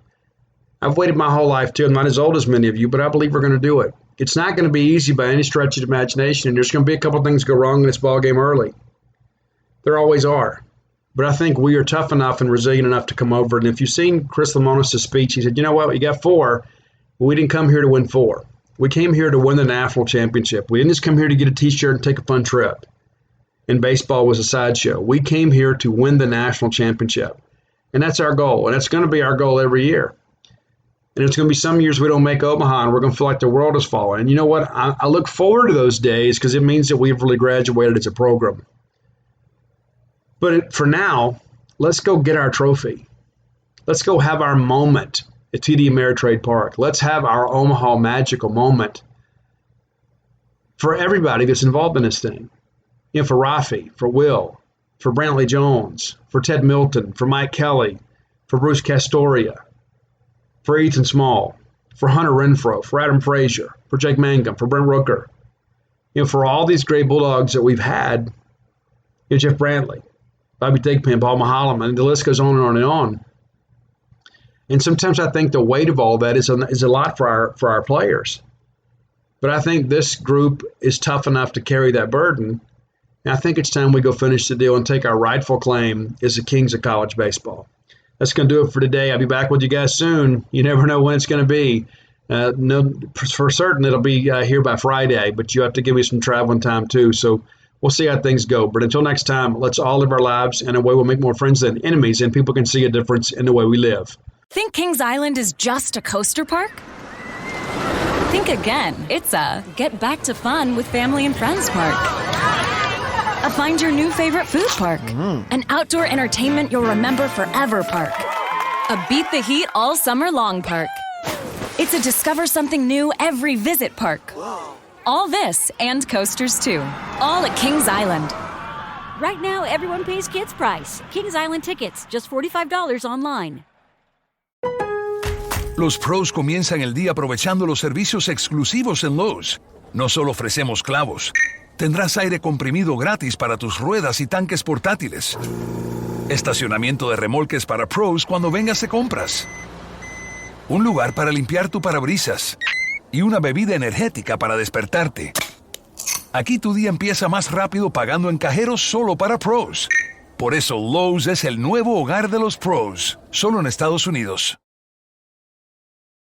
I've waited my whole life, too. I'm not as old as many of you, but I believe we're going to do it. It's not going to be easy by any stretch of the imagination, and there's going to be a couple things go wrong in this ballgame early. There always are. But I think we are tough enough and resilient enough to come over. And if you've seen Chris Lemonis' speech, he said, you know what, you got 4. We didn't come here to win 4. We came here to win the national championship. We didn't just come here to get a T-shirt and take a fun trip. And baseball was a sideshow. We came here to win the national championship. And that's our goal. And it's going to be our goal every year. And it's going to be some years we don't make Omaha and we're going to feel like the world is falling. And you know what? I look forward to those days because it means that we've really graduated as a program. But for now, let's go get our trophy. Let's go have our moment at TD Ameritrade Park. Let's have our Omaha magical moment for everybody that's involved in this thing. You know, for Rafi, for Will, for Brantley Jones, for Ted Milton, for Mike Kelly, for Bruce Castoria, for Ethan Small, for Hunter Renfro, for Adam Frazier, for Jake Mangum, for Brent Rooker. You know, for all these great Bulldogs that we've had, you know, Jeff Brantley, Bobby Thigpen, Paul Mahalman, and the list goes on and on and on. And sometimes I think the weight of all that is a lot for our players. But I think this group is tough enough to carry that burden. And I think it's time we go finish the deal and take our rightful claim as the kings of college baseball. That's going to do it for today. I'll be back with you guys soon. You never know when it's going to be. No, for certain it'll be here by Friday, but you have to give me some traveling time too. So we'll see how things go. But until next time, let's all live our lives in a way we'll make more friends than enemies, and people can see a difference in the way we live. Think Kings Island is just a coaster park? Think again. It's a get back to fun with family and friends park. A find your new favorite food park. An outdoor entertainment you'll remember forever park. A beat the heat all summer long park. It's a discover something new every visit park. All this and coasters too. All at Kings Island. Right now, everyone pays kids price. Kings Island tickets, just $45 online. Los pros comienzan el día aprovechando los servicios exclusivos en Lowe's. No solo ofrecemos clavos. Tendrás aire comprimido gratis para tus ruedas y tanques portátiles. Estacionamiento de remolques para pros cuando vengas de compras. Un lugar para limpiar tu parabrisas. Y una bebida energética para despertarte. Aquí tu día empieza más rápido pagando en cajeros solo para pros. Por eso Lowe's es el nuevo hogar de los pros, solo en Estados Unidos.